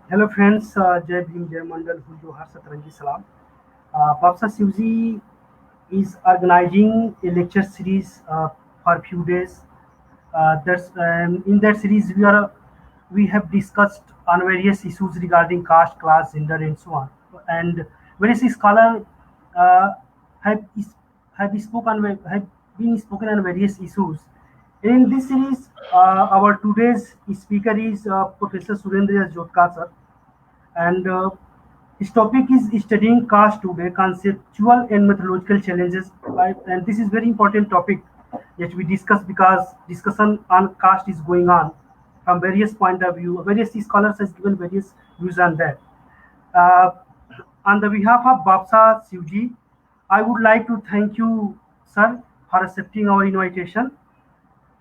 Hello friends, Jai Bhim, Jai Mandal, Johar Satrangi Salam. Babsa Sivji is organizing a lecture series for few days. That's in that series we have discussed on various issues regarding caste, class, gender, and so on. And various scholars uh, have have been spoken on various issues. In this series, our today's speaker is Professor Surendra Jotka sir, and his topic is studying caste today, conceptual and methodological challenges. And this is very important topic that we discuss because discussion on caste is going on from various point of view. Various scholars has given various views on that. Uh, on the behalf of Babsa Sivji, I would like to thank you, sir, for accepting our invitation.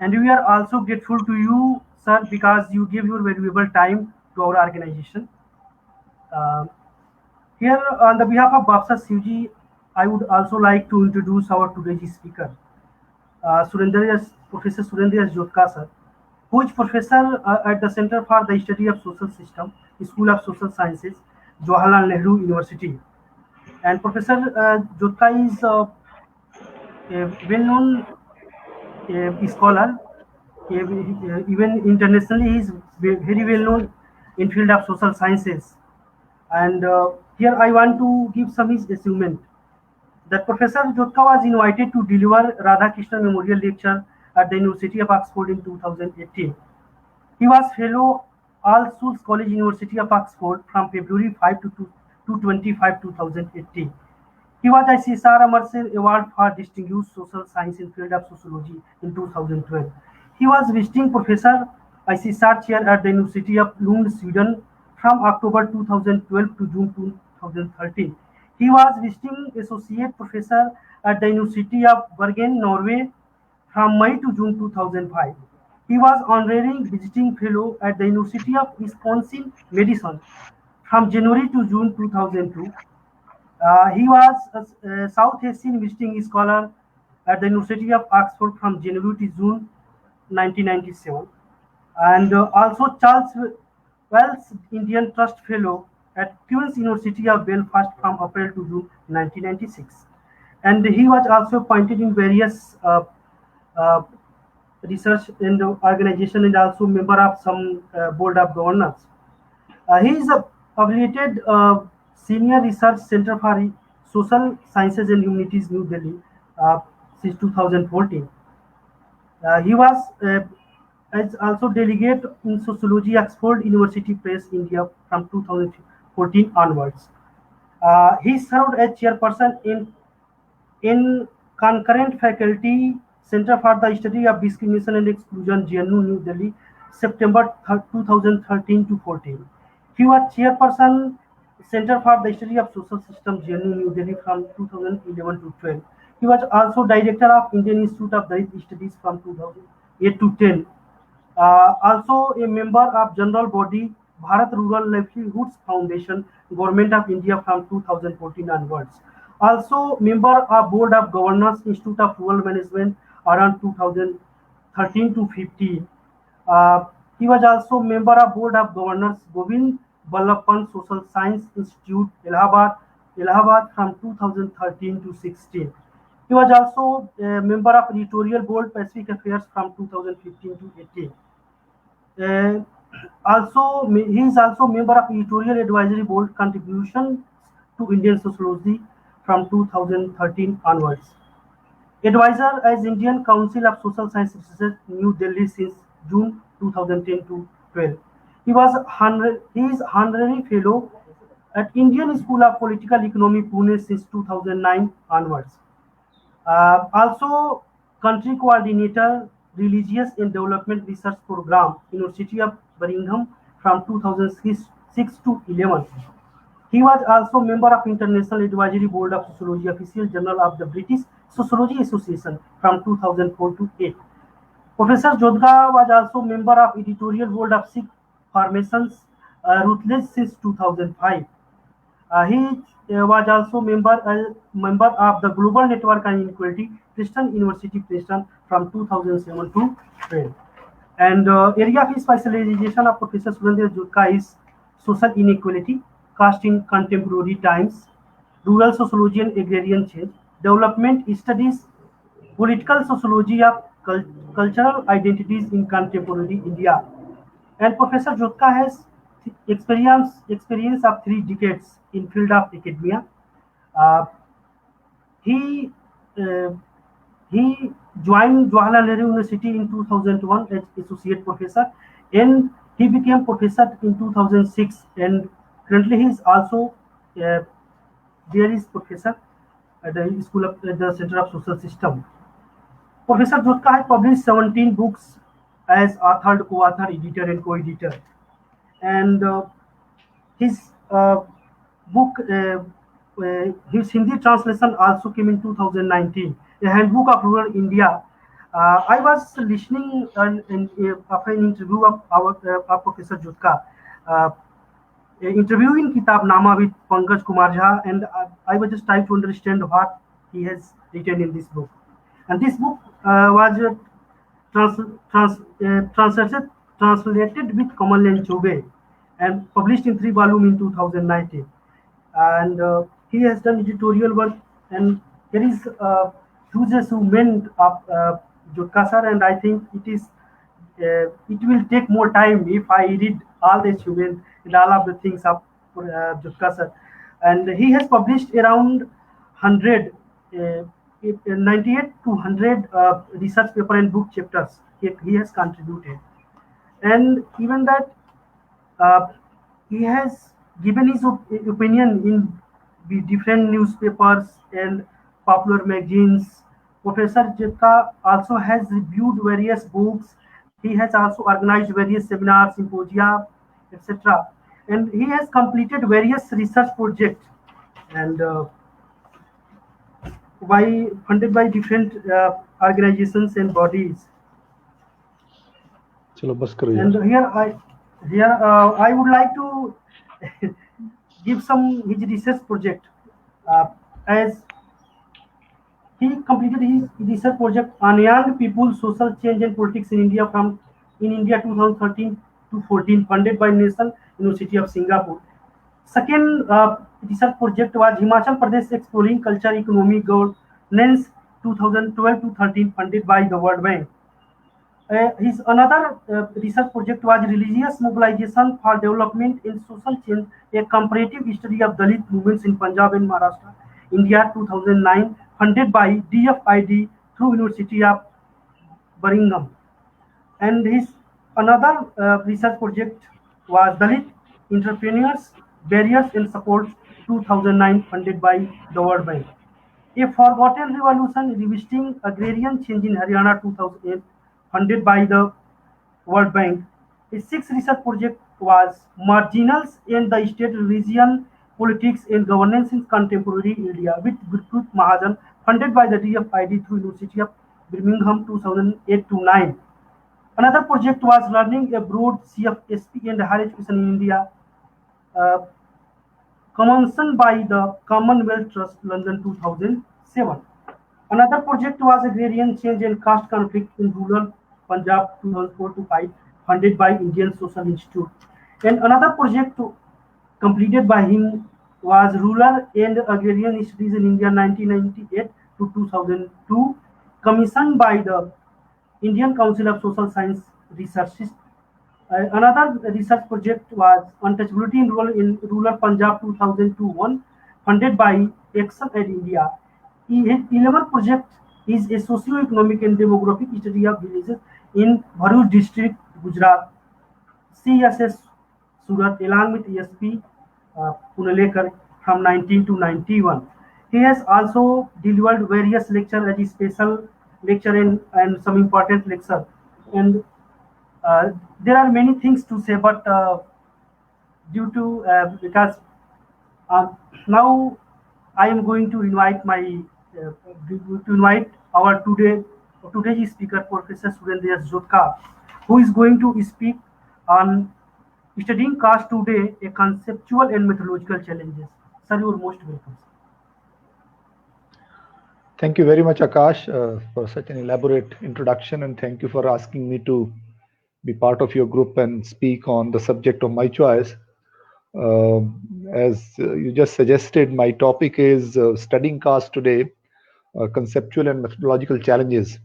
And we are also grateful to you, sir, because you give your valuable time to our organization. Uh, Here, on the behalf of Babsa Sivji, I would also like to introduce our today's speaker, Professor Surendra Jotka sir, who is professor at the Center for the Study of Social System, School of Social Sciences, Jawaharlal Nehru University. And Professor Jotka is a well-known scholar. Even internationally, he is very well-known in field of social sciences. And here I want to give some his achievement. That Professor Jotka was invited to deliver Radhakrishnan Memorial Lecture at the University of Oxford in 2018. He was fellow All Souls College, University of Oxford from February 5 to 25, 2018. He was ICSR Mercer Award for Distinguished Social Science in field of sociology in 2012. He was visiting professor ICSR chair at the University of Lund, Sweden from October 2012 to June 2013. He was visiting associate professor at the University of Bergen, Norway from May to June 2005. He was honorary visiting fellow at the University of Wisconsin-Madison from January to June 2002. He was a South Asian visiting scholar at the University of Oxford from January to June 1997, and also Charles Wells Indian Trust Fellow at Queen's University of Belfast from April to June 1996. And he was also appointed in various uh, research in the organization and also member of some board of governors. He is a affiliated senior research center for social sciences and humanities, New Delhi, since 2014. He was as also delegate in sociology, Oxford University Press, India, from 2014 onwards. He served as chairperson in concurrent faculty Center for the Study of Discrimination and Exclusion, JNU, New Delhi, September 2013 to 14. He was chairperson Center for the Study of Social Systems, JNU, New Delhi from 2011 to 12. He was also director of Indian Institute of Dalit Studies from 2008 to 10. Also a member of general body Bharat Rural Livelihoods Foundation, Government of India from 2014 onwards. Also member of Board of Governors, Institute of Rural Management around 2013 to 15. He was also member of Board of Governors, Govind Ballabh Pant Social Science Institute, Allahabad from 2013 to 16. He was also a member of editorial board Pacific Affairs from 2015 to 18. Uh, he is also member of editorial advisory board contribution to Indian sociology from 2013 onwards. Advisor as Indian Council of Social Science Research, New Delhi since June 2010 to 12. He is honorary fellow at Indian School of Political Economy, Pune since 2009 onwards. Also, country coordinator, religious and development research program, University of Birmingham from 2006 to 11. He was also member of International Advisory Board of Sociology, official journal of the British Sociology Association from 2004 to 8. Professor Jodga was also member of editorial board of Sikh Formations Rutledge since 2005. He was also member of the Global Network on Inequality, Princeton University, Princeton from 2007 to 12. And area of specialization of Professor Surendra Jutka is social inequality, caste in contemporary times, rural sociology and agrarian change, development studies, political sociology of cultural identities in contemporary India. And Professor Jutka has experience of 3 decades in field of academia. Uh, he uh, he joined Jawaharlal Nehru University in 2001 as associate professor, and he became professor in 2006. And currently, he is also uh, there is professor at the school of at the Center of Social System. Professor Jotka has published 17 books as authored, co-author, editor, and co-editor. And his book, his Hindi translation also came in 2019, a handbook of rural India. I was listening after an interview of our Professor Jutka, uh, interviewing Kitabnama with Pankaj Kumar Jha, and I was just trying to understand what he has written in this book. And this book was trans, translated with Kamal Choube and published in 3 volumes in 2019. And he has done editorial work, and there is huge achievement of Jutka sir, and I think it will take more time if I read all the achievement and all of the things of Jutka sir. And he has published around 100, 98 to 100 research paper and book chapters he has contributed. And even that uh, he has given his opinion in the different newspapers and popular magazines. Professor Jetta also has reviewed various books. He has also organized various seminars, symposia, etc. And he has completed various research projects and by funded by different organizations and bodies. चलो बस करो And यार. here I would like to give some his research project uh, as he completed his research project on young people, social change and politics in India from in India 2013 to 14, funded by National University of Singapore. Second research project was Himachal Pradesh Exploring Culture, Economy, Governance 2012 to 13, funded by the World Bank. His another research project was Religious Mobilization for Development in Social Change, a comparative study of Dalit movements in Punjab and Maharashtra, India 2009, funded by DFID through University of Birmingham. And his another research project was Dalit Entrepreneurs, Barriers and Supports 2009, funded by the World Bank. A Forgotten Revolution Revisiting Agrarian Change in Haryana 2008, funded by the World Bank. His sixth research project was Marginals and the State Religion, Politics and Governance in Contemporary India with Gurpreet Mahajan, funded by the DFID through University of Birmingham 2008 to 9. Another project was Learning Abroad, CFSP and Higher Education in India, uh, commissioned by the Commonwealth Trust, London 2007. Another project was Agrarian Change and Caste Conflict in Rural Punjab 2004 to 5, funded by Indian Social Institute. And another project completed by him was Rural and Agrarian Studies in India 1998 to 2002, commissioned by the Indian Council of Social Science Research. Another research project was Untouchability in Rural Punjab 2002-1, funded by Action Aid India. 11th project is a socio-economic and demographic study of villages in Bharuch district, Gujarat. CSS Surat along with ESP Punalekar from 19 to 91. He has also delivered various lectures as a special lecture and some important lecture. And there are many things to say, but due to because uh, now I am going to invite our today's speaker, Professor Surendra Jotka, who is going to speak on studying caste today, a conceptual and methodological challenges. Sir, you are most welcome. Thank you very much, Akash, for such an elaborate introduction, and thank you for asking me to be part of your group and speak on the subject of my choice. As you just suggested, my topic is studying caste today, conceptual and methodological challenges.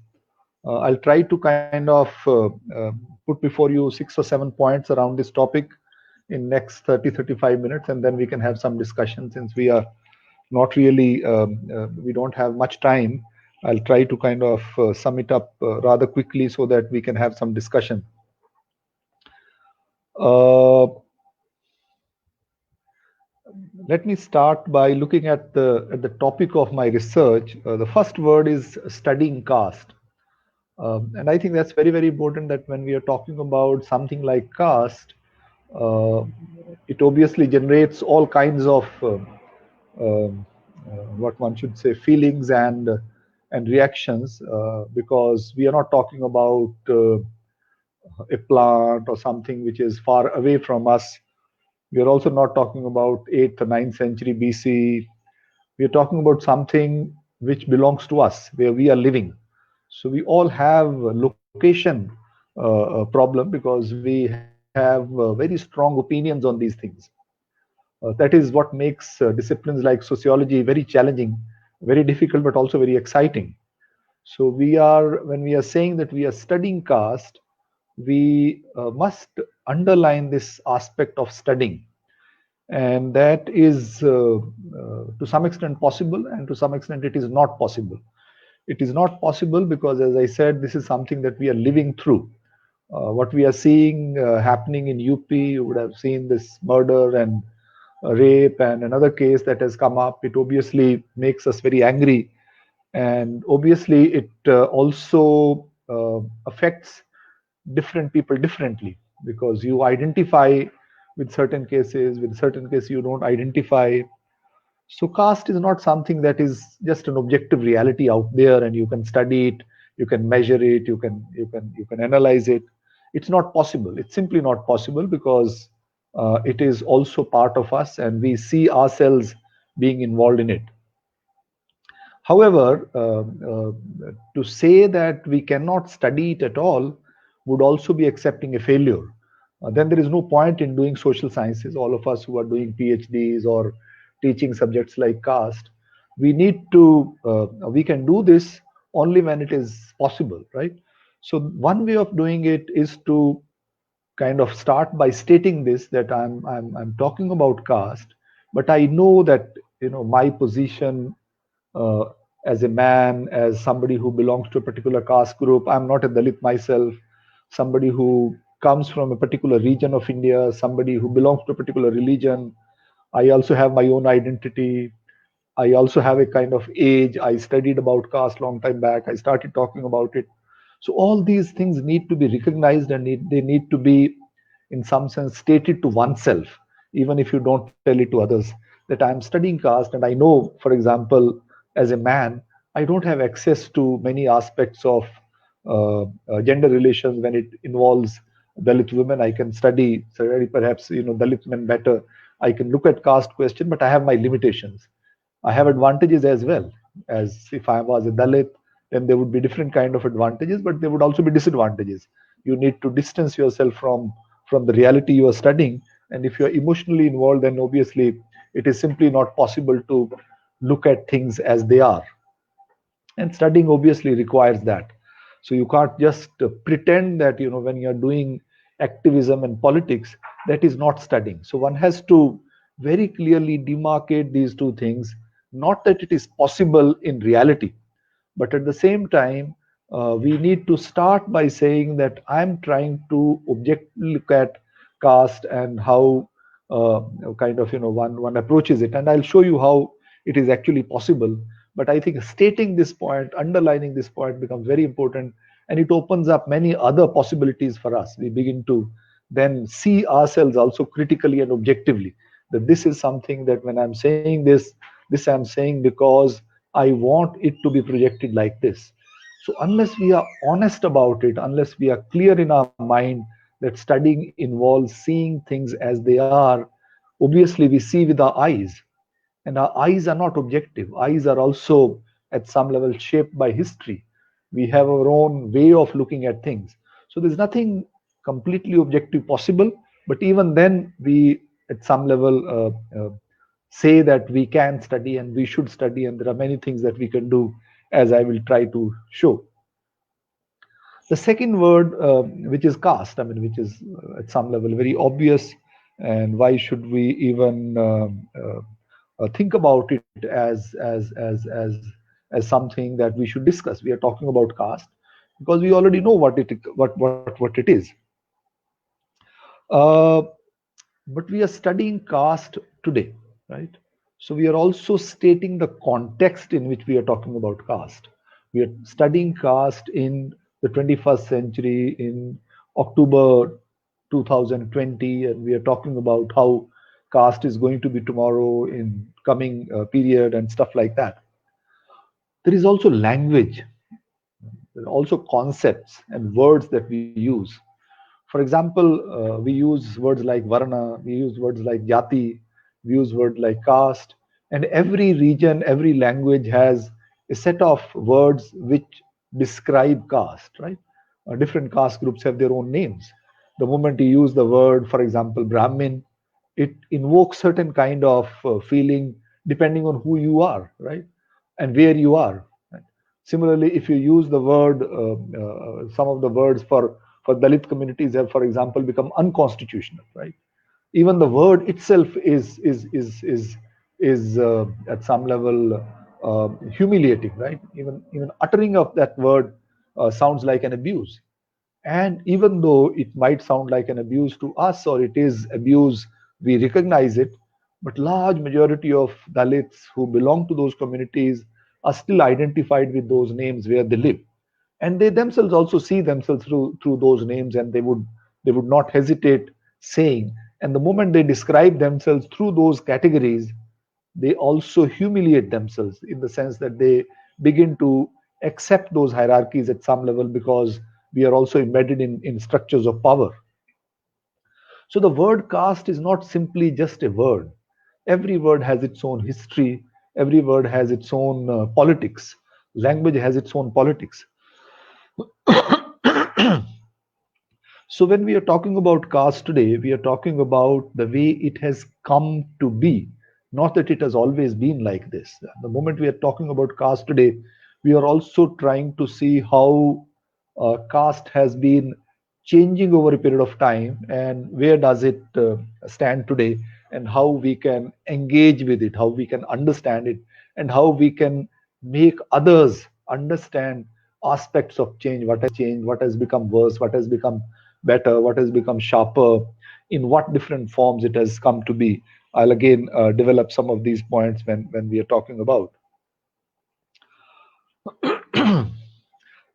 I'll try to kind of put before you 6 or 7 points around this topic in next 30-35 minutes, and then we can have some discussion. Since we are not really, we don't have much time, I'll try to kind of sum it up rather quickly so that we can have some discussion. Uh, Let me start by looking at the topic of my research. The first word is studying caste. And I think that's very, very important that when we are talking about something like caste, uh, it obviously generates all kinds of um, what one should say feelings and reactions because we are not talking about a plant or something which is far away from us. We are also not talking about 8th or 9th century BC. We are talking about something which belongs to us, where we are living. So we all have a location problem because we have very strong opinions on these things. That is what makes disciplines like sociology very challenging, very difficult, but also very exciting. So when we are saying that we are studying caste, we must underline this aspect of studying, and that is to some extent possible, and to some extent it is not possible. It is not possible because, as I said, this is something that we are living through. What we are seeing happening in UP, you would have seen this murder and rape and another case that has come up. It obviously makes us very angry, and obviously it also affects different people differently, because you identify with certain cases you don't identify. So caste is not something that is just an objective reality out there and you can study it, you can measure it, you can analyze it. It's not possible. It's simply not possible because it is also part of us and we see ourselves being involved in it. However, to say that we cannot study it at all would also be accepting a failure. Then there is no point in doing social sciences. All of us who are doing PhDs or teaching subjects like caste, we can do this only when it is possible, right? So one way of doing it is to kind of start by stating this, that I'm talking about caste, but I know that my position uh, as a man, as somebody who belongs to a particular caste group. I'm not a Dalit myself, somebody who comes from a particular region of India, somebody who belongs to a particular religion. I also have my own identity. I also have a kind of age. I studied about caste long time back. I started talking about it. So all these things need to be recognized and they need to be, in some sense, stated to oneself, even if you don't tell it to others, that I'm studying caste and I know, for example, as a man, I don't have access to many aspects of gender relations when it involves Dalit women. I can study perhaps Dalit men better. I can look at caste question, but I have my limitations. I have advantages as well. As if I was a Dalit, then there would be different kind of advantages, but there would also be disadvantages. You need to distance yourself from the reality you are studying, and if you are emotionally involved, then obviously it is simply not possible to look at things as they are. And studying obviously requires that. So you can't just pretend that when you're doing activism and politics, that is not studying. So one has to very clearly demarcate these two things. Not that it is possible in reality, but at the same time, we need to start by saying that I'm trying to objectively look at caste and how uh, kind of one approaches it, and I'll show you how it is actually possible. But I think stating this point, underlining this point, becomes very important, and it opens up many other possibilities for us. We begin to then see ourselves also critically and objectively, that this is something that when I'm saying this I'm saying because I want it to be projected like this. So unless we are honest about it, unless we are clear in our mind that studying involves seeing things as they are, obviously we see with our eyes, and our eyes are not objective. Eyes are also at some level shaped by history. We have our own way of looking at things. So there's nothing. completely objective possible, but even then we at some level say that we can study and we should study, and there are many things that we can do, as I will try to show. The second word, which is caste, I mean, which is at some level very obvious, and why should we even think about it as something that we should discuss? We are talking about caste because we already know what it is. Uh, but we are studying caste today, right? So we are also stating the context in which we are talking about caste. We are studying caste in the 21st century in October 2020, and we are talking about how caste is going to be tomorrow in coming period and stuff like that. There is also language. There are also concepts and words that we use. For example, we use words like varna, we use words like jati, we use words like caste, and every region, every language has a set of words which describe caste, right? Different caste groups have their own names. The moment you use the word, for example, Brahmin, it invokes certain kind of feeling depending on who you are, right? And where you are. Right? Similarly, if you use the word, some of the words for Dalit communities have, for example, become unconstitutional, right? Even the word itself is at some level humiliating, right? Even uttering of that word sounds like an abuse. And even though it might sound like an abuse to us, or it is abuse, we recognize it, but large majority of Dalits who belong to those communities are still identified with those names where they live, and they themselves also see themselves through those names, and they would not hesitate saying. And the moment they describe themselves through those categories, they also humiliate themselves in the sense that they begin to accept those hierarchies at some level, because we are also embedded in structures of power. So the word caste is not simply just a word. Every word has its own history, every word has its own politics, language has its own politics. So when we are talking about caste today, we are talking about the way it has come to be, not that it has always been like this. The moment we are talking about caste today, we are also trying to see how caste has been changing over a period of time, and where does it stand today, and how we can engage with it, how we can understand it, and how we can make others understand aspects of change, what has changed, what has become worse, what has become better, what has become sharper, in what different forms it has come to be. I'll again develop some of these points when we are talking about.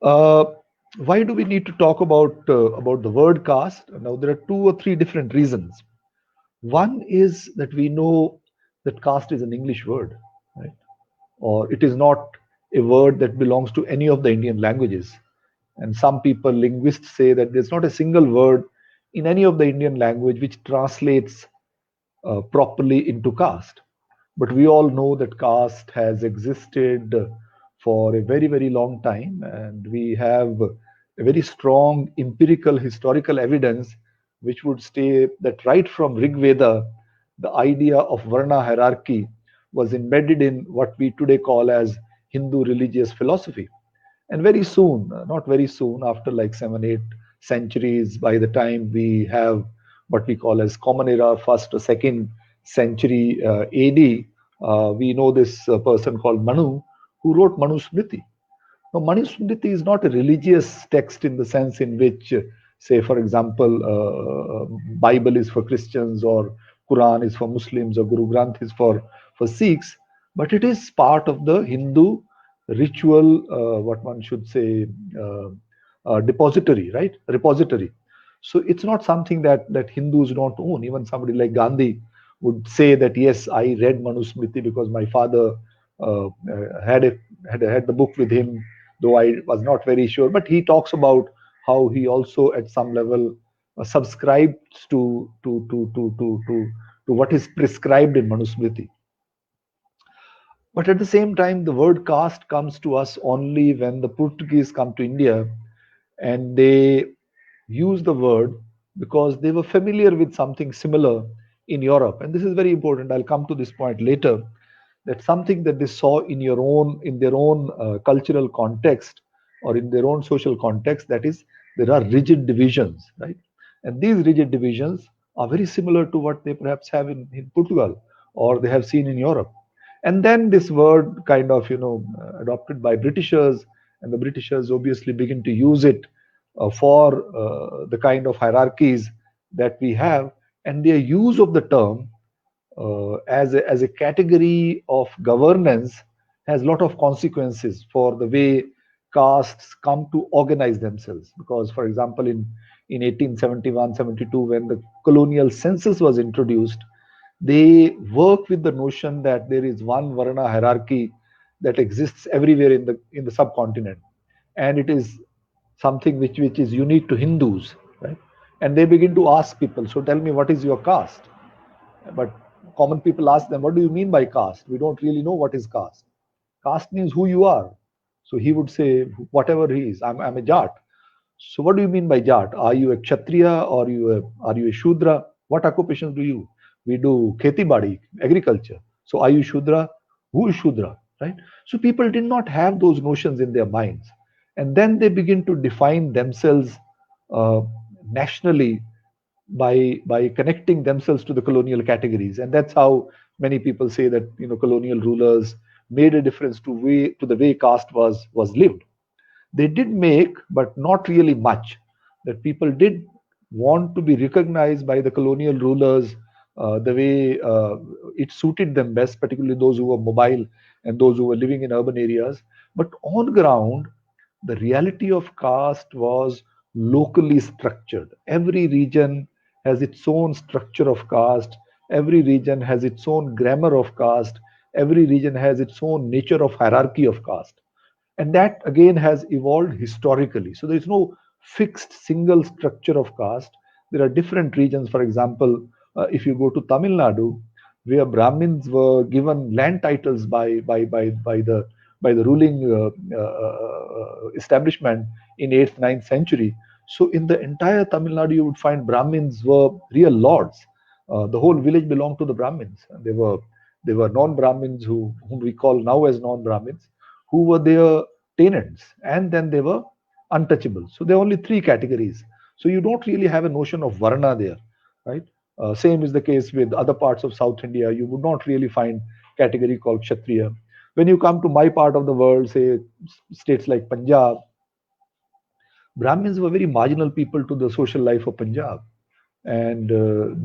uh, why do we need to talk about the word caste? Now, there are two or three different reasons. One is that we know that caste is an English word, right? Or it is not a word that belongs to any of the Indian languages. And some people, linguists, say that there's not a single word in any of the Indian language which translates properly into caste. But we all know that caste has existed for a very, very long time, and we have a very strong empirical historical evidence which would state that right from Rig Veda, the idea of Varna hierarchy was embedded in what we today call as Hindu religious philosophy. And very soon, not very soon, after like 7, 8 centuries, by the time we have what we call as Common Era, first or second century AD, we know this person called Manu, who wrote Manu Smriti. Now, Manu Smriti is not a religious text in the sense in which, say, for example, Bible is for Christians, or Quran is for Muslims, or Guru Granth is for Sikhs, but it is part of the Hindu ritual, what one should say, uh, depository, right? Repository. So it's not something that Hindus don't own. Even somebody like Gandhi would say that, yes, I read Manusmriti because my father had the book with him, though I was not very sure. But he talks about how he also, at some level, subscribes to what is prescribed in Manusmriti. But at the same time, the word caste comes to us only when the Portuguese come to India, and they use the word because they were familiar with something similar in Europe. And this is very important. I'll come to this point later. That something that they saw in their own cultural context or in their own social context, that is, there are rigid divisions, right? And these rigid divisions are very similar to what they perhaps have in Portugal or they have seen in Europe. And then this word kind of adopted by Britishers, and the Britishers obviously begin to use it for the kind of hierarchies that we have, and their use of the term as a category of governance has a lot of consequences for the way castes come to organize themselves. Because, for example, in 1871-72, when the colonial census was introduced, they work with the notion that there is one Varna hierarchy that exists everywhere in the subcontinent, and it is something which is unique to Hindus, right? And they begin to ask people, so tell me, what is your caste? But common people ask them, what do you mean by caste? We don't really know what is caste. Caste means who you are. So he would say, whatever he is, I'm a Jat. So what do you mean by Jat? Are you a Kshatriya or are you a Shudra? What occupations do you? We do kheti badi, agriculture. So are you Shudra? Who is Shudra? Right? So people did not have those notions in their minds. And then they begin to define themselves uh, nationally by connecting themselves to the colonial categories. And that's how many people say that colonial rulers made a difference to the way caste was lived. They did make, but not really much. That people did want to be recognized by the colonial rulers the way it suited them best, particularly those who were mobile and those who were living in urban areas. But on ground, the reality of caste was locally structured. Every region has its own structure of caste. Every region has its own grammar of caste. Every region has its own nature of hierarchy of caste. And that again has evolved historically. So there is no fixed single structure of caste. There are different regions. For example, if you go to Tamil Nadu, where Brahmins were given land titles by the ruling establishment in 8th, 9th century. So in the entire Tamil Nadu, you would find Brahmins were real lords. The whole village belonged to the Brahmins. And they were non-Brahmins whom we call now as non-Brahmins, who were their tenants, and then they were untouchable. So there are only three categories. So you don't really have a notion of Varna there, right? Same is the case with other parts of South India. You would not really find category called Kshatriya. When you come to my part of the world, say states like Punjab, Brahmins were very marginal people to the social life of Punjab, and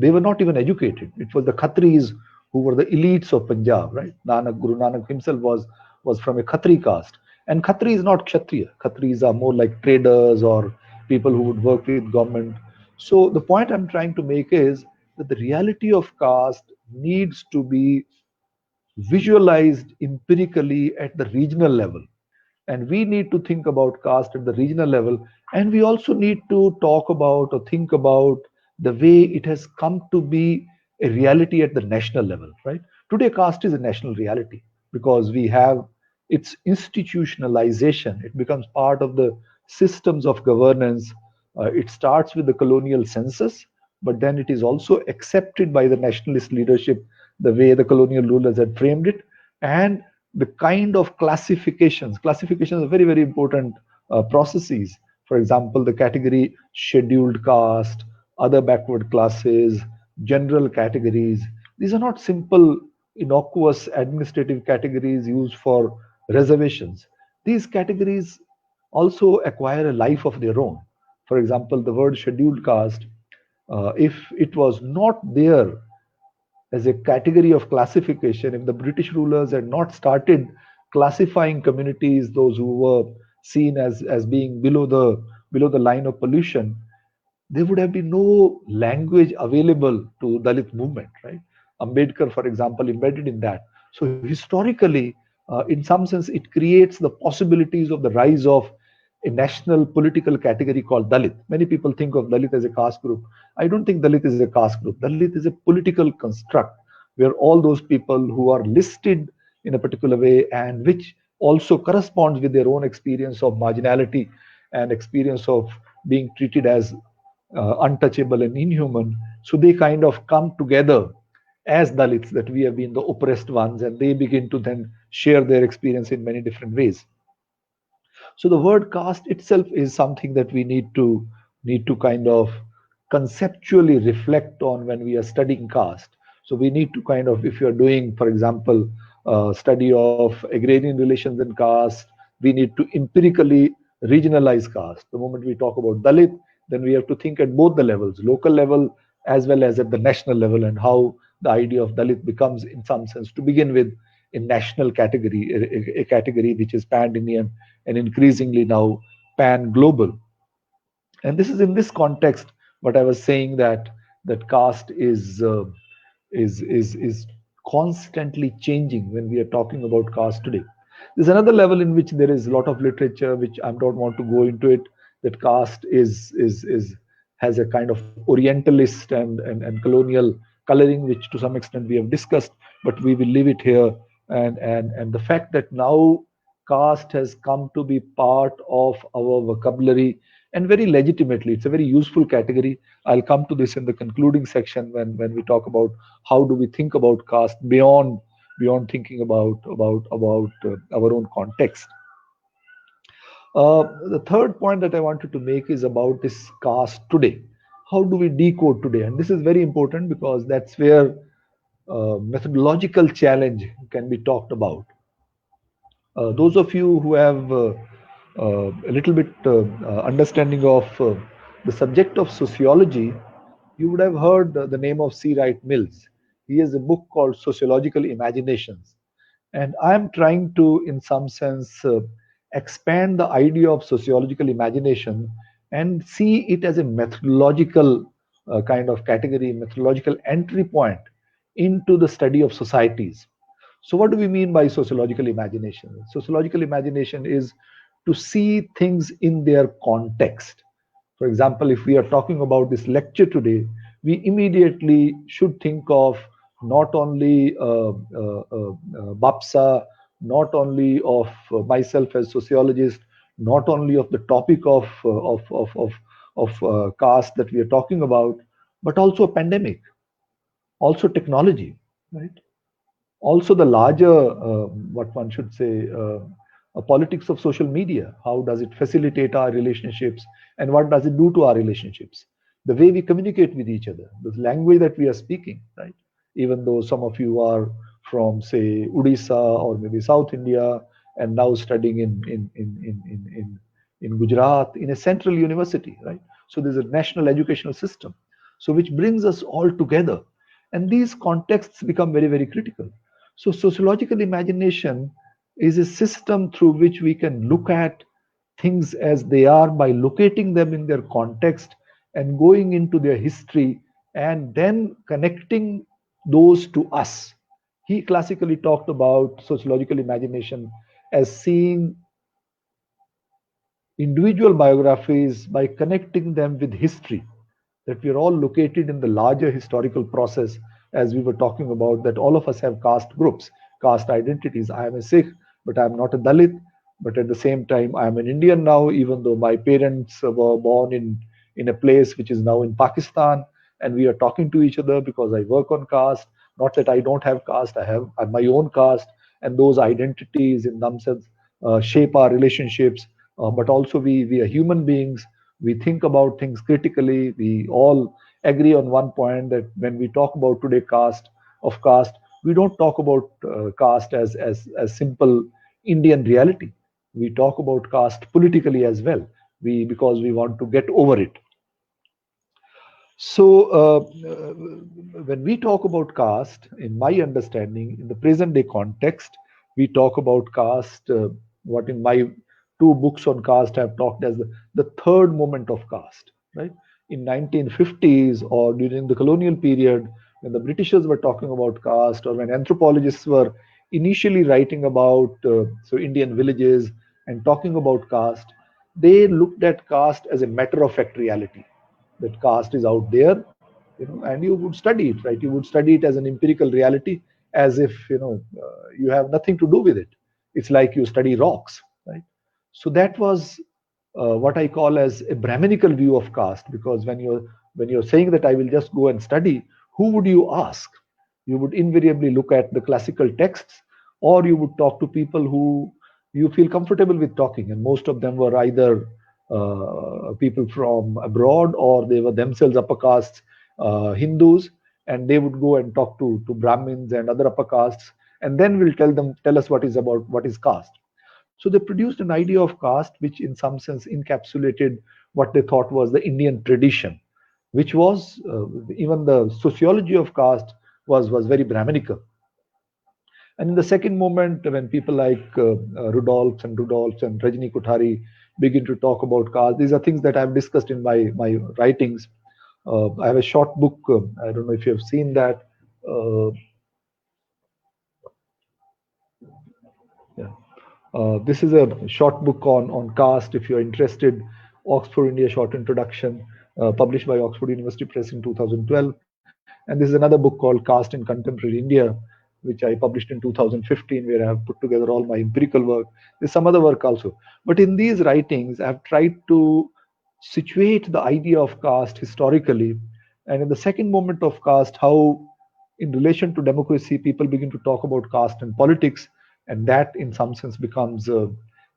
they were not even educated. It was the Khatris who were the elites of Punjab, right? Guru Nanak himself was from a Khatri caste, and Khatri is not Kshatriya. Khatris are more like traders or people who would work with government. So the point I'm trying to make is that the reality of caste needs to be visualized empirically at the regional level, and we need to think about caste at the regional level, and we also need to talk about or think about the way it has come to be a reality at the national level. Right, today caste is a national reality because we have its institutionalization. It becomes part of the systems of governance. It starts with the colonial census, but then it is also accepted by the nationalist leadership the way the colonial rulers had framed it. And the kind of classifications are very, very important processes. For example, the category scheduled caste, other backward classes, general categories. These are not simple, innocuous administrative categories used for reservations. These categories also acquire a life of their own. For example, the word scheduled caste, if it was not there as a category of classification, if the British rulers had not started classifying communities, those who were seen as being below the line of pollution, there would have been no language available to Dalit movement, right? Ambedkar, for example, embedded in that. So historically, in some sense, it creates the possibilities of the rise of a national political category called Dalit. Many people think of Dalit as a caste group. I don't think Dalit is a caste group. Dalit is a political construct where all those people who are listed in a particular way and which also corresponds with their own experience of marginality and experience of being treated as untouchable and inhuman. So they kind of come together as Dalits, that we have been the oppressed ones, and they begin to then share their experience in many different ways. So the word caste itself is something that we need to kind of conceptually reflect on when we are studying caste. So we need to kind of, if you are doing, for example, study of agrarian relations and caste, we need to empirically regionalize caste. The moment we talk about Dalit, then we have to think at both the levels, local level as well as at the national level, and how the idea of Dalit becomes, in some sense, to begin with, a national category, a category which is pan-Indian and increasingly now pan-global. And this is in this context what I was saying, that caste is constantly changing when we are talking about caste today. There's another level in which there is a lot of literature, which I don't want to go into it, that caste is has a kind of orientalist and colonial coloring, which to some extent we have discussed, but we will leave it here. And the fact that now caste has come to be part of our vocabulary, and very legitimately, it's a very useful category. I'll come to this in the concluding section when we talk about how do we think about caste beyond thinking about our own context. The third point that I wanted to make is about this caste today. How do we decode today? And this is very important because that's where methodological challenge can be talked about. Those of you who have a little bit understanding of the subject of sociology, you would have heard the name of C. Wright Mills. He has a book called Sociological Imaginations. And I'm trying to, in some sense, expand the idea of sociological imagination and see it as a methodological kind of category, methodological entry point into the study of societies. So, what do we mean by sociological imagination? Sociological imagination is to see things in their context. For example, if we are talking about this lecture today, we immediately should think of not only Bapsa, not only of myself as sociologist, not only of the topic of caste that we are talking about, but also a pandemic, also technology, right? Also the larger, what one should say, politics of social media. How does it facilitate our relationships, and what does it do to our relationships? The way we communicate with each other, the language that we are speaking, right? Even though some of you are from, say, Odisha or maybe South India, and now studying in Gujarat in a central university, right? So there's a national educational system, so which brings us all together, and these contexts become very, very critical. So sociological imagination is a system through which we can look at things as they are by locating them in their context and going into their history and then connecting those to us. He classically talked about sociological imagination as seeing individual biographies by connecting them with history, that we are all located in the larger historical process, as we were talking about, that all of us have caste groups, caste identities. I am a Sikh, but I am not a Dalit. But at the same time, I am an Indian now, even though my parents were born in a place which is now in Pakistan, and we are talking to each other because I work on caste. Not that I don't have caste, I have my own caste, and those identities in themselves shape our relationships. But also we are human beings. We think about things critically. We all agree on one point, that when we talk about today caste, we don't talk about caste as simple Indian reality. We talk about caste politically as well. We Because we want to get over it. So, when we talk about caste, in my understanding, in the present day context, we talk about caste, what in my two books on caste have talked as the third moment of caste, right? In 1950s or during the colonial period, when the Britishers were talking about caste, or when anthropologists were initially writing about so Indian villages and talking about caste, they looked at caste as a matter of fact reality, that caste is out there, and you would study it, right? You would study it as an empirical reality, as if you have nothing to do with it. It's like you study rocks, right? So that was what I call as a Brahminical view of caste, because when you're saying that I will just go and study, who would you ask? You would invariably look at the classical texts, or you would talk to people who you feel comfortable with talking, and most of them were either people from abroad, or they were themselves upper castes, Hindus, and they would go and talk to Brahmins and other upper castes, and then we'll tell us what is caste. So they produced an idea of caste which, in some sense, encapsulated what they thought was the Indian tradition, which was even the sociology of caste was very Brahminical. And in the second moment, when people like Rudolphs and Rajni Kothari begin to talk about caste, these are things that I've discussed in my writings. I have a short book. I don't know if you have seen that. Uh, yeah. This is a short book on caste. If you're interested, Oxford India Short Introduction, published by Oxford University Press in 2012. And this is another book called Caste in Contemporary India, which I published in 2015, where I have put together all my empirical work. There's some other work also. But in these writings, I've tried to situate the idea of caste historically. And in the second moment of caste, how in relation to democracy, people begin to talk about caste and politics, and that in some sense becomes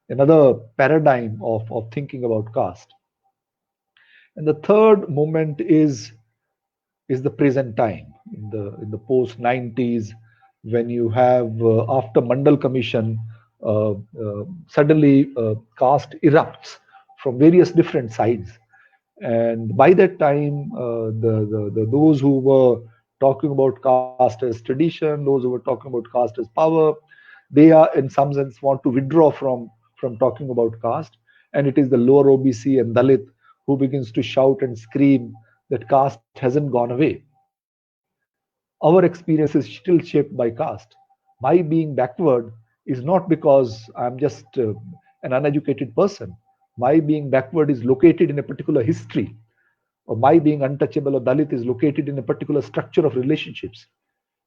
another paradigm of thinking about caste. And the third moment is the present time, in the post 90s, when you have after Mandal Commission, suddenly caste erupts from various different sides. And by that time, those who were talking about caste as tradition, those who were talking about caste as power, they are in some sense want to withdraw from talking about caste. And it is the lower OBC and Dalit who begins to shout and scream that caste hasn't gone away. Our experience is still shaped by caste. My being backward is not because I'm just an uneducated person. My being backward is located in a particular history, or my being untouchable or Dalit is located in a particular structure of relationships.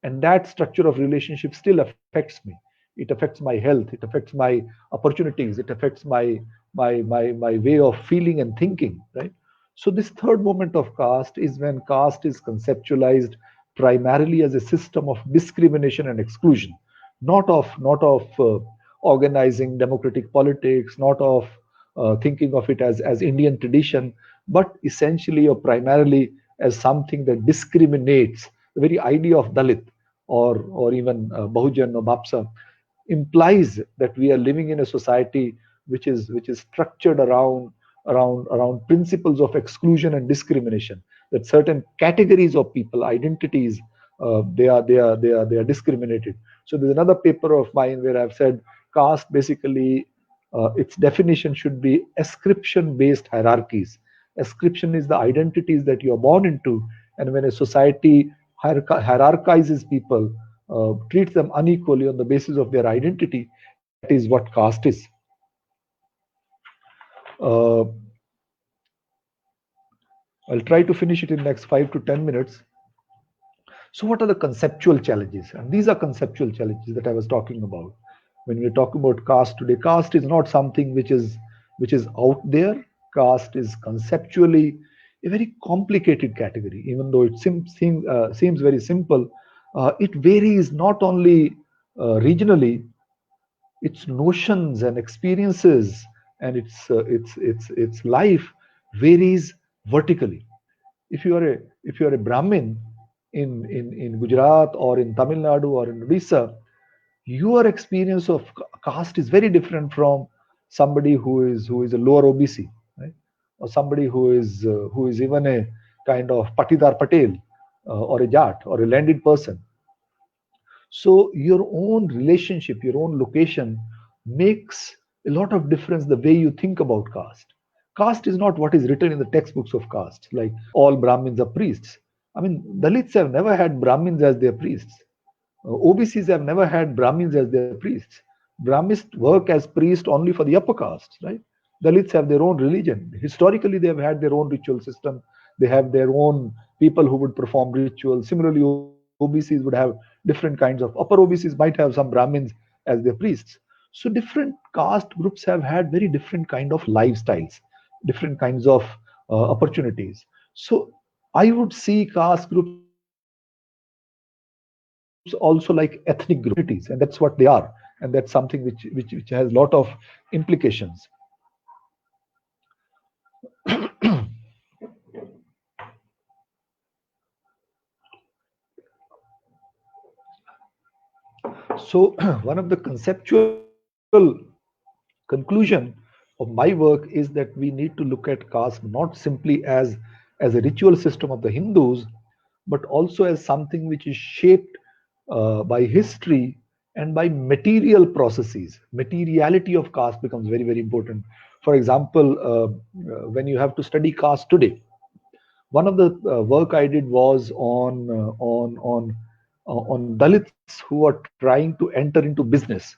And that structure of relationships still affects me. It affects my health, it affects my opportunities, it affects my way of feeling and thinking, right? So this third moment of caste is when caste is conceptualized primarily as a system of discrimination and exclusion, not of organizing democratic politics, not of thinking of it as Indian tradition, but essentially or primarily as something that discriminates. The very idea of Dalit or even Bahujan or Bapsa implies that we are living in a society which is structured around principles of exclusion and discrimination. That certain categories of people, identities, they are discriminated. So there's another paper of mine where I've said caste basically, its definition should be ascription based hierarchies. Ascription is the identities that you're born into, and when a society hierarchizes people, treats them unequally on the basis of their identity, that is what caste is. uh, I'll try to finish it in the next 5 to 10 minutes. So, what are the conceptual challenges? And these are conceptual challenges that I was talking about. When we talk about caste today, caste is not something which is out there. Caste is conceptually a very complicated category, even though it seems very simple. It varies not only regionally, its notions and experiences and its life varies vertically. If you are a Brahmin in Gujarat or in Tamil Nadu or in Odisha, your experience of caste is very different from somebody who is a lower OBC, right? Or somebody who is even a kind of Patidar Patel, or a Jat or a landed person. So your own relationship, your own location makes a lot of difference the way you think about caste. Caste is not what is written in the textbooks of caste, like all Brahmins are priests. I mean, Dalits have never had Brahmins as their priests. OBCs have never had Brahmins as their priests. Brahmins work as priests only for the upper castes, right? Dalits have their own religion. Historically, they have had their own ritual system. They have their own people who would perform rituals. Similarly, OBCs would have different kinds of upper OBCs might have some Brahmins as their priests. So different caste groups have had very different kind of lifestyles, different kinds of opportunities. So I would see caste groups also like ethnic groups, and that's what they are. And that's something which has lot of implications. So one of the conceptual conclusion of my work is that we need to look at caste not simply as a ritual system of the Hindus, but also as something which is shaped by history and by material processes. Materiality of caste becomes very, very important. For example, when you have to study caste today, one of the work I did was on Dalits who are trying to enter into business.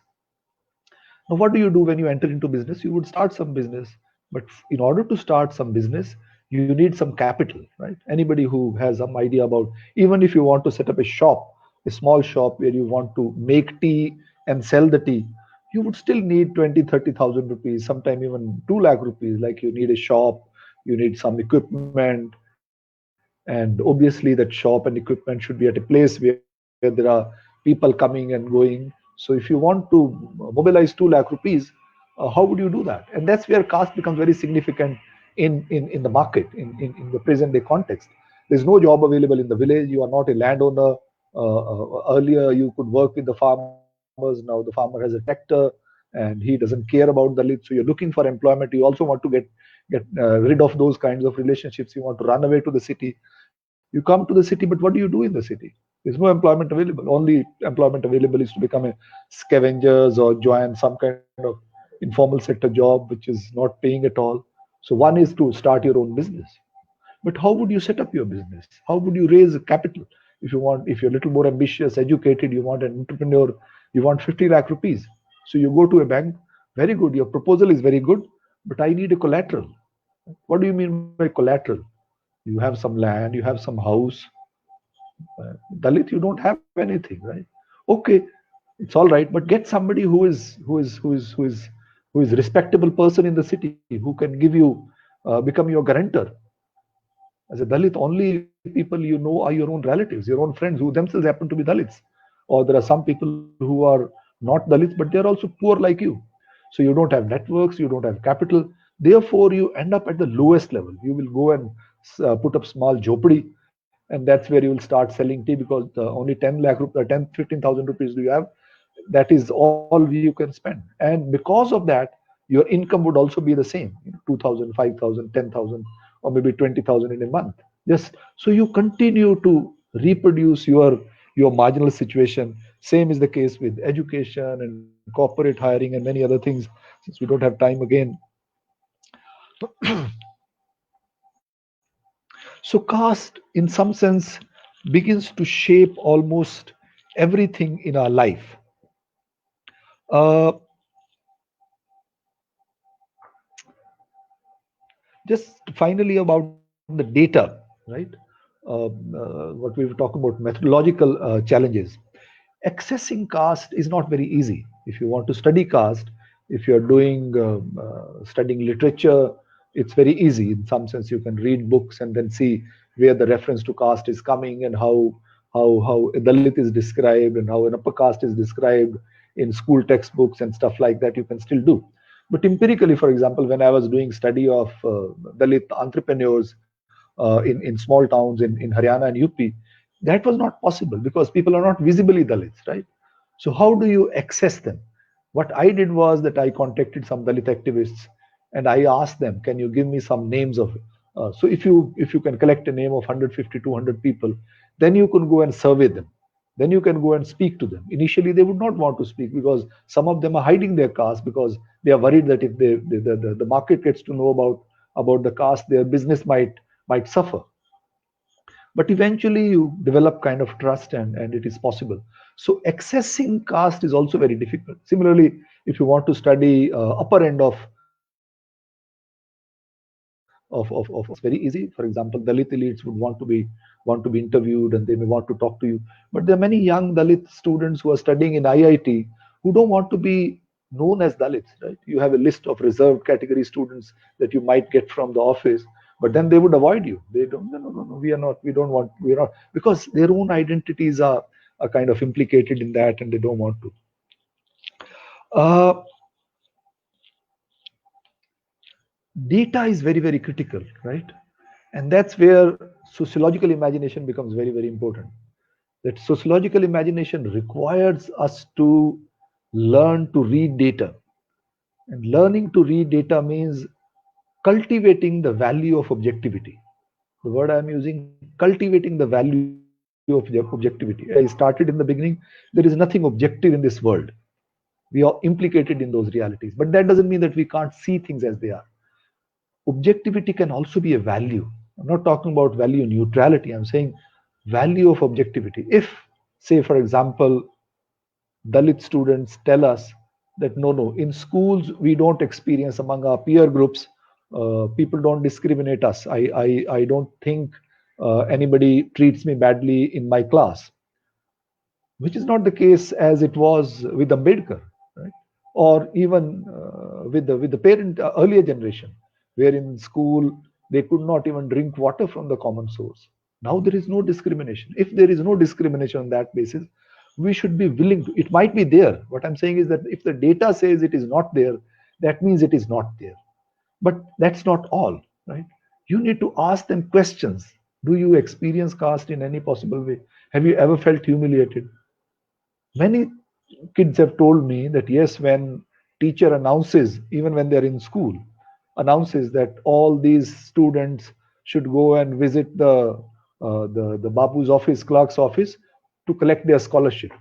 Now, what do you do when you enter into business? You would start some business, but in order to start some business, you need some capital, right? Anybody who has some idea about, even if you want to set up a shop, a small shop where you want to make tea and sell the tea, you would still need 20, 30,000 rupees, sometime even 2 lakh rupees. Like you need a shop, you need some equipment, and obviously that shop and equipment should be at a place where there are people coming and going. So if you want to mobilize 2 lakh rupees, how would you do that? And that's where caste becomes very significant in the market, in the present day context. There's no job available in the village. You are not a landowner. Earlier you could work with the farmers. Now the farmer has a tractor and he doesn't care about the lead. So you're looking for employment. You also want to get rid of those kinds of relationships. You want to run away to the city. You come to the city, but what do you do in the city? There's no employment available. Only employment available is to become a scavengers or join some kind of informal sector job which is not paying at all. So one is to start your own business. But how would you set up your business? How would you raise capital? If you're a little more ambitious, educated, you want an entrepreneur, you want 50 lakh rupees. So you go to a bank, very good, your proposal is very good, but I need a collateral. What do you mean by collateral? You have some land, you have some house. Dalit, you don't have anything, right? Okay, it's all right, but get somebody who is respectable person in the city who can give you become your guarantor. As a Dalit, only people you know are your own relatives, your own friends who themselves happen to be Dalits. Or there are some people who are not Dalits, but they're also poor like you. So you don't have networks, you don't have capital. Therefore, you end up at the lowest level. You will go and put up small jhopadi, and that's where you will start selling tea because only 10 lakh rupees, 10, 15,000 rupees do you have. That is all you can spend. And because of that, your income would also be the same, 2,000, 5,000, 10,000, or maybe 20,000 in a month. Yes. So you continue to reproduce your marginal situation. Same is the case with education and corporate hiring and many other things. Since we don't have time again, so caste, in some sense, begins to shape almost everything in our life. Uh, just finally about the data, right? What we were talking about, methodological challenges. Accessing caste is not very easy. If you want to study caste, if you're doing studying literature, it's very easy. In some sense, you can read books and then see where the reference to caste is coming and how a Dalit is described and how an upper caste is described in school textbooks and stuff like that. You can still do. But empirically, for example, when I was doing study of Dalit entrepreneurs in small towns in Haryana and UP, that was not possible because people are not visibly Dalits, right? So how do you access them? What I did was that I contacted some Dalit activists and I asked them, can you give me some names of so if you can collect a name of 150, 200 people, then you can go and survey them. Then you can go and speak to them. Initially, they would not want to speak because some of them are hiding their caste because they are worried that if the market gets to know about the caste, their business might suffer. But eventually you develop kind of trust and it is possible. So accessing caste is also very difficult. Similarly, if you want to study upper end of it's very easy. For example, Dalit elites would want to be interviewed and they may want to talk to you. But there are many young Dalit students who are studying in IIT who don't want to be known as Dalits, right? You have a list of reserved category students that you might get from the office, but then they would avoid you. They don't, no, no, no, no, we are not, we don't want, we are not, because their own identities are kind of implicated in that and they don't want to. Uh, Data is very, very critical, right? And that's where sociological imagination becomes very, very important. That sociological imagination requires us to learn to read data. And learning to read data means cultivating the value of objectivity. The word I'm using, cultivating the value of objectivity. I started in the beginning, there is nothing objective in this world. We are implicated in those realities. But that doesn't mean that we can't see things as they are. Objectivity can also be a value. I'm not talking about value neutrality. I'm saying value of objectivity. If, say, for example, Dalit students tell us that no, no, in schools we don't experience among our peer groups, people don't discriminate us. I don't think anybody treats me badly in my class, which is not the case as it was with Ambedkar, right? Or even with the parent earlier generation, where in school they could not even drink water from the common source. Now there is no discrimination. If there is no discrimination on that basis, we should be willing to. It might be there. What I'm saying is that if the data says it is not there, that means it is not there. But that's not all, right? You need to ask them questions. Do you experience caste in any possible way? Have you ever felt humiliated? Many kids have told me that yes, when teacher announces, even when they're in school, announces that all these students should go and visit the babu's office, clerk's office, to collect their scholarship.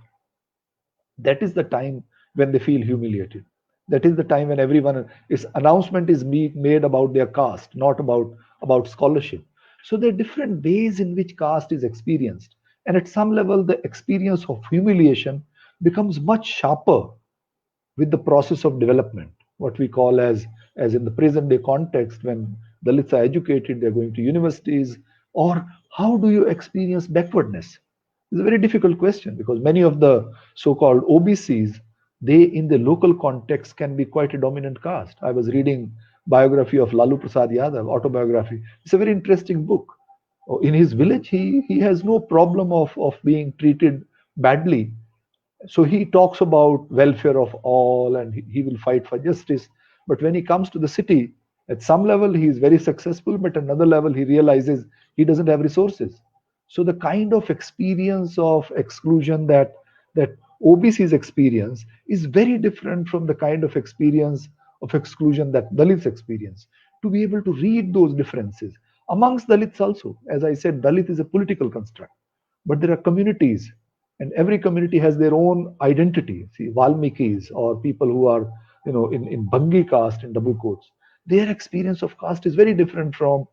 That is the time when they feel humiliated. That is the time when everyone is announcement is made about their caste, not about scholarship. So there are different ways in which caste is experienced, and at some level the experience of humiliation becomes much sharper with the process of development, what we call as in the present day context, when Dalits are educated, they're going to universities. Or how do you experience backwardness? It's a very difficult question, because many of the so-called OBCs, they in the local context can be quite a dominant caste. I was reading biography of Lalu Prasad Yadav, autobiography. It's a very interesting book. In his village, he has no problem of being treated badly. So he talks about welfare of all, and he will fight for justice. But when he comes to the city, at some level he is very successful, but at another level he realizes he doesn't have resources. So the kind of experience of exclusion that OBCs experience is very different from the kind of experience of exclusion that Dalits experience. To be able to read those differences amongst Dalits also, as I said, Dalit is a political construct, but there are communities, and every community has their own identity. See, Valmikis or people who are, in Bhangi caste in double quotes, their experience of caste is very different from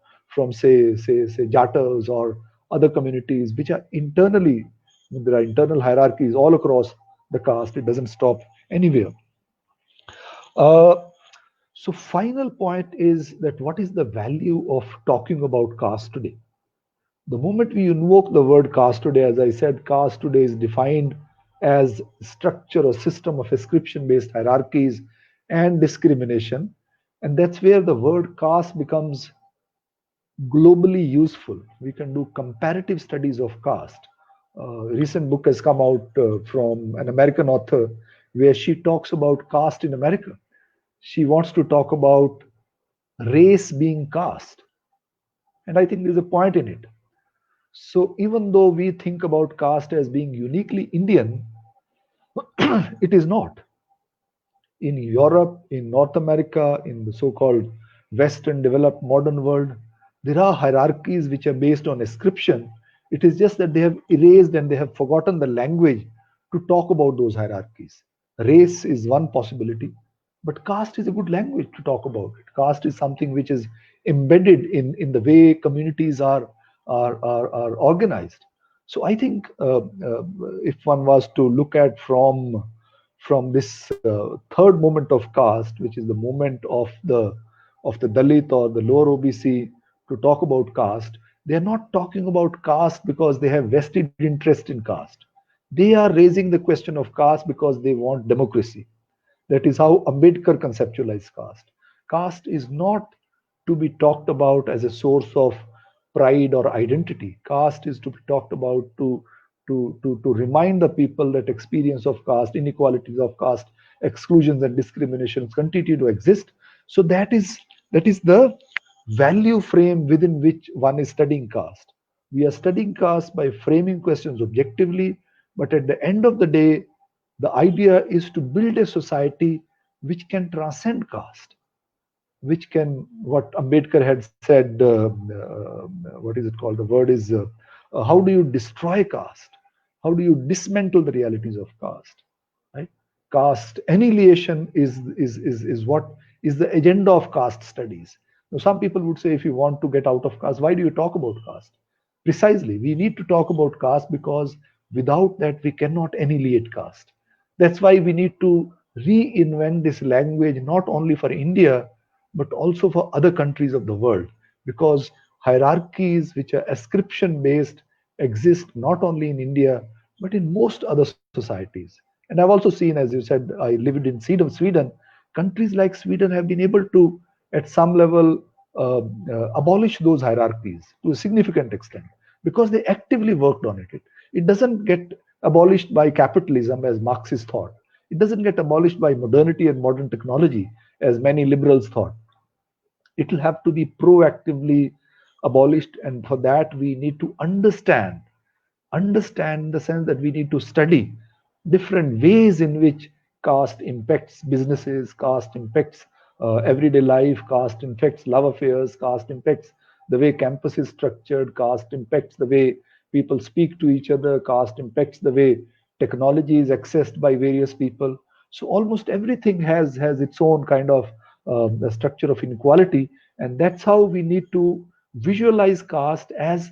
say Jatas or other communities, which are internally, there are internal hierarchies all across the caste. It doesn't stop anywhere. Uh, so final point is that what is the value of talking about caste today? The moment we invoke the word caste today, as I said, caste today is defined as structure or system of ascription based hierarchies and discrimination. And that's where the word caste becomes globally useful. We can do comparative studies of caste. A recent book has come out from an American author where she talks about caste in America. She wants to talk about race being caste. And I think there's a point in it. So even though we think about caste as being uniquely Indian, it is not. In Europe, in North America, in the so-called Western developed modern world, there are hierarchies which are based on ascription. It is just that they have erased and they have forgotten the language to talk about those hierarchies. Race is one possibility, but caste is a good language to talk about it. Caste is something which is embedded in the way communities are organized. So I think if one was to look at from this third moment of caste, which is the moment of the Dalit or the lower OBC, to talk about caste, they are not talking about caste because they have vested interest in caste. They are raising the question of caste because they want democracy. That is how Ambedkar conceptualized caste. Caste is not to be talked about as a source of pride or identity. Caste is to be talked about to remind the people that experience of caste, inequalities of caste, exclusions and discriminations continue to exist. So that is the value frame within which one is studying caste. We are studying caste by framing questions objectively, but at the end of the day, the idea is to build a society which can transcend caste, which can, what Ambedkar had said, what is it called? The word is, how do you destroy caste? How do you dismantle the realities of caste? Right? Caste annihilation is what is the agenda of caste studies. Now, some people would say, if you want to get out of caste, why do you talk about caste? Precisely, we need to talk about caste because without that, we cannot annihilate caste. That's why we need to reinvent this language not only for India but also for other countries of the world, because hierarchies which are ascription based exist not only in India but in most other societies. And I've also seen, as you said, I lived in Sweden. Countries like Sweden have been able to, at some level, abolish those hierarchies to a significant extent because they actively worked on it. It doesn't get abolished by capitalism as Marxists thought. It doesn't get abolished by modernity and modern technology as many liberals thought. It will have to be proactively abolished, and for that we need to understand in the sense that we need to study different ways in which caste impacts businesses, caste impacts everyday life, caste impacts love affairs, caste impacts the way campus is structured, caste impacts the way people speak to each other, caste impacts the way technology is accessed by various people. So almost everything has its own kind of the structure of inequality, and that's how we need to visualize caste as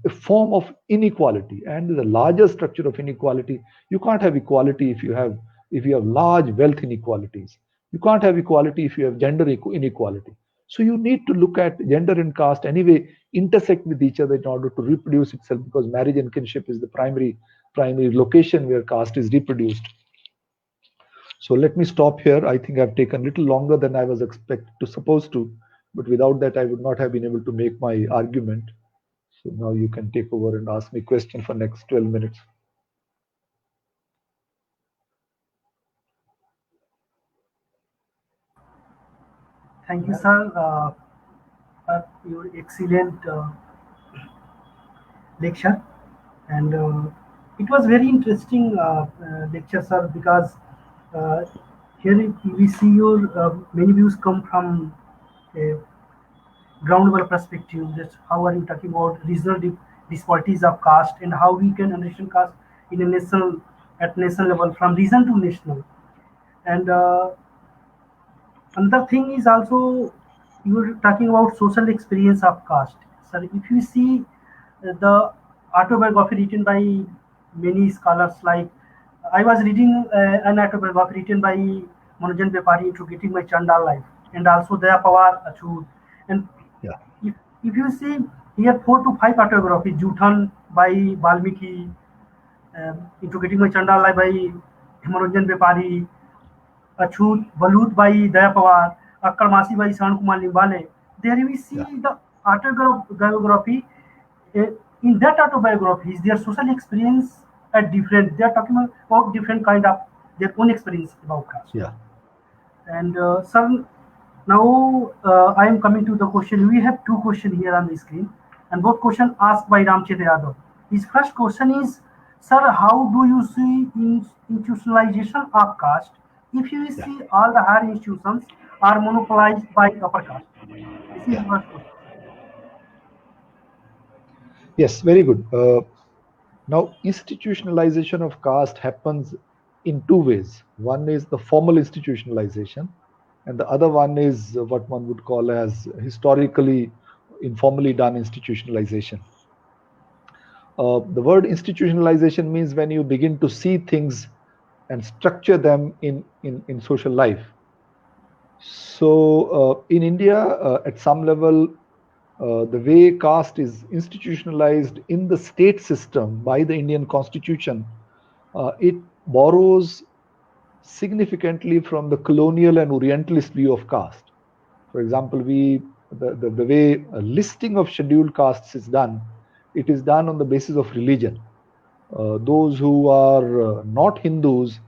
a form of inequality and the larger structure of inequality. You can't have equality if you have large wealth inequalities. You can't have equality if you have gender inequality. So you need to look at gender and caste anyway intersect with each other in order to reproduce itself, because marriage and kinship is the primary location where caste is reproduced. So let me stop here. I think I've taken a little longer than I was supposed to, but without that I would not have been able to make my argument. So now you can take over and ask me question for next 12 minutes. Thank you, sir. Your excellent lecture, and it was very interesting lecture, sir, because uh, here we see your many views come from a ground level perspective. Just how are you talking about regional disparities of caste and how we can understand caste in a national at national level from region to national. And another thing is also you're talking about social experience of caste. So if you see the autobiography written by many scholars, like I was reading an autobiography written by Manojan Bepari into Getting My Chandal Life, and also Daya Pawar Achud. And Yeah. if you see here 4 to 5 autobiographies, Juthan by Valmiki, into Getting My Chandal Life by Manojan Bepari, Achut, Balut by Daya Pawar, Akkar Masi by Sahan Kumar Limbale. There we see Yeah. the autobiography. uh, In that autobiography, their social experience are different. They are talking about different kind of their own experience about caste. Yeah. And sir, now I am coming to the question. We have 2 questions here on the screen, and both questions asked by Ramchandra Yadav. His first question is, sir, how do you see institutionalization of caste? If you Yeah. see all the higher institutions are monopolized by upper caste. This is Yeah. the first question. Yes, very good. Now, institutionalization of caste happens in two ways. One is the formal institutionalization, and the other one is what one would call as historically informally done institutionalization. The word institutionalization means when you begin to see things and structure them in social life. So, in India, at some level, the way caste is institutionalized in the state system by the Indian Constitution, it borrows significantly from the colonial and Orientalist view of caste. For example, the way a listing of scheduled castes is done, it is done on the basis of religion. Those who are not Hindus,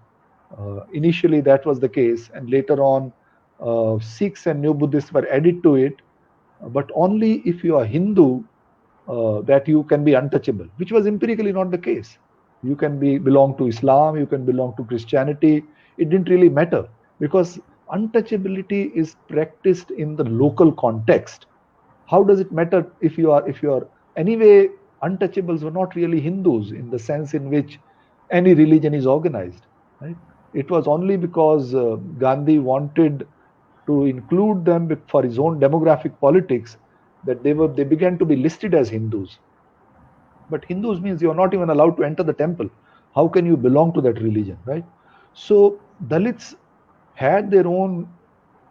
initially that was the case, and later on Sikhs and New Buddhists were added to it, but only if you are Hindu that you can be untouchable, which was empirically not the case. You can belong to Islam, you can belong to Christianity. It didn't really matter because untouchability is practiced in the local context. How does it matter if you are anyway? Untouchables were not really Hindus in the sense in which any religion is organized, right? It was only because Gandhi wanted to include them for his own demographic politics that they began to be listed as Hindus. But Hindus means you're not even allowed to enter the temple. How can you belong to that religion, right? So Dalits had their own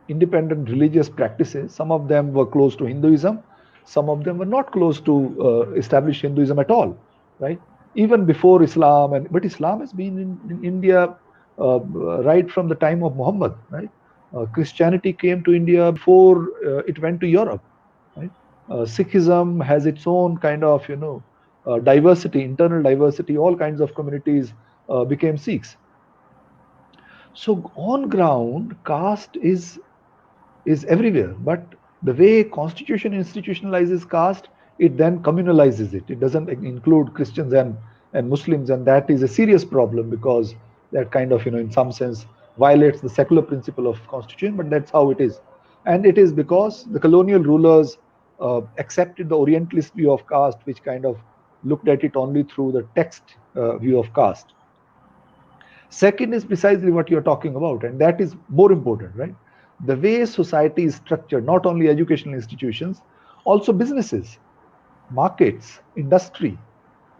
independent religious practices. Some of them were close to Hinduism, some of them were not close to established Hinduism at all, right? Even before Islam, but Islam has been in India right from the time of Muhammad, right? Christianity came to India before it went to Europe, right? Sikhism has its own kind of diversity, internal diversity. All kinds of communities became Sikhs. So on ground, caste is everywhere, but the way constitution institutionalizes caste, it then communalizes it. It doesn't include Christians and Muslims, and that is a serious problem because that kind of in some sense violates the secular principle of constitution. But that's how it is, and it is because the colonial rulers accepted the Orientalist view of caste, which kind of looked at it only through the text view of caste. Second is precisely what you're talking about, and that is more important, right? The way society is structured, not only educational institutions, also businesses, markets, industry.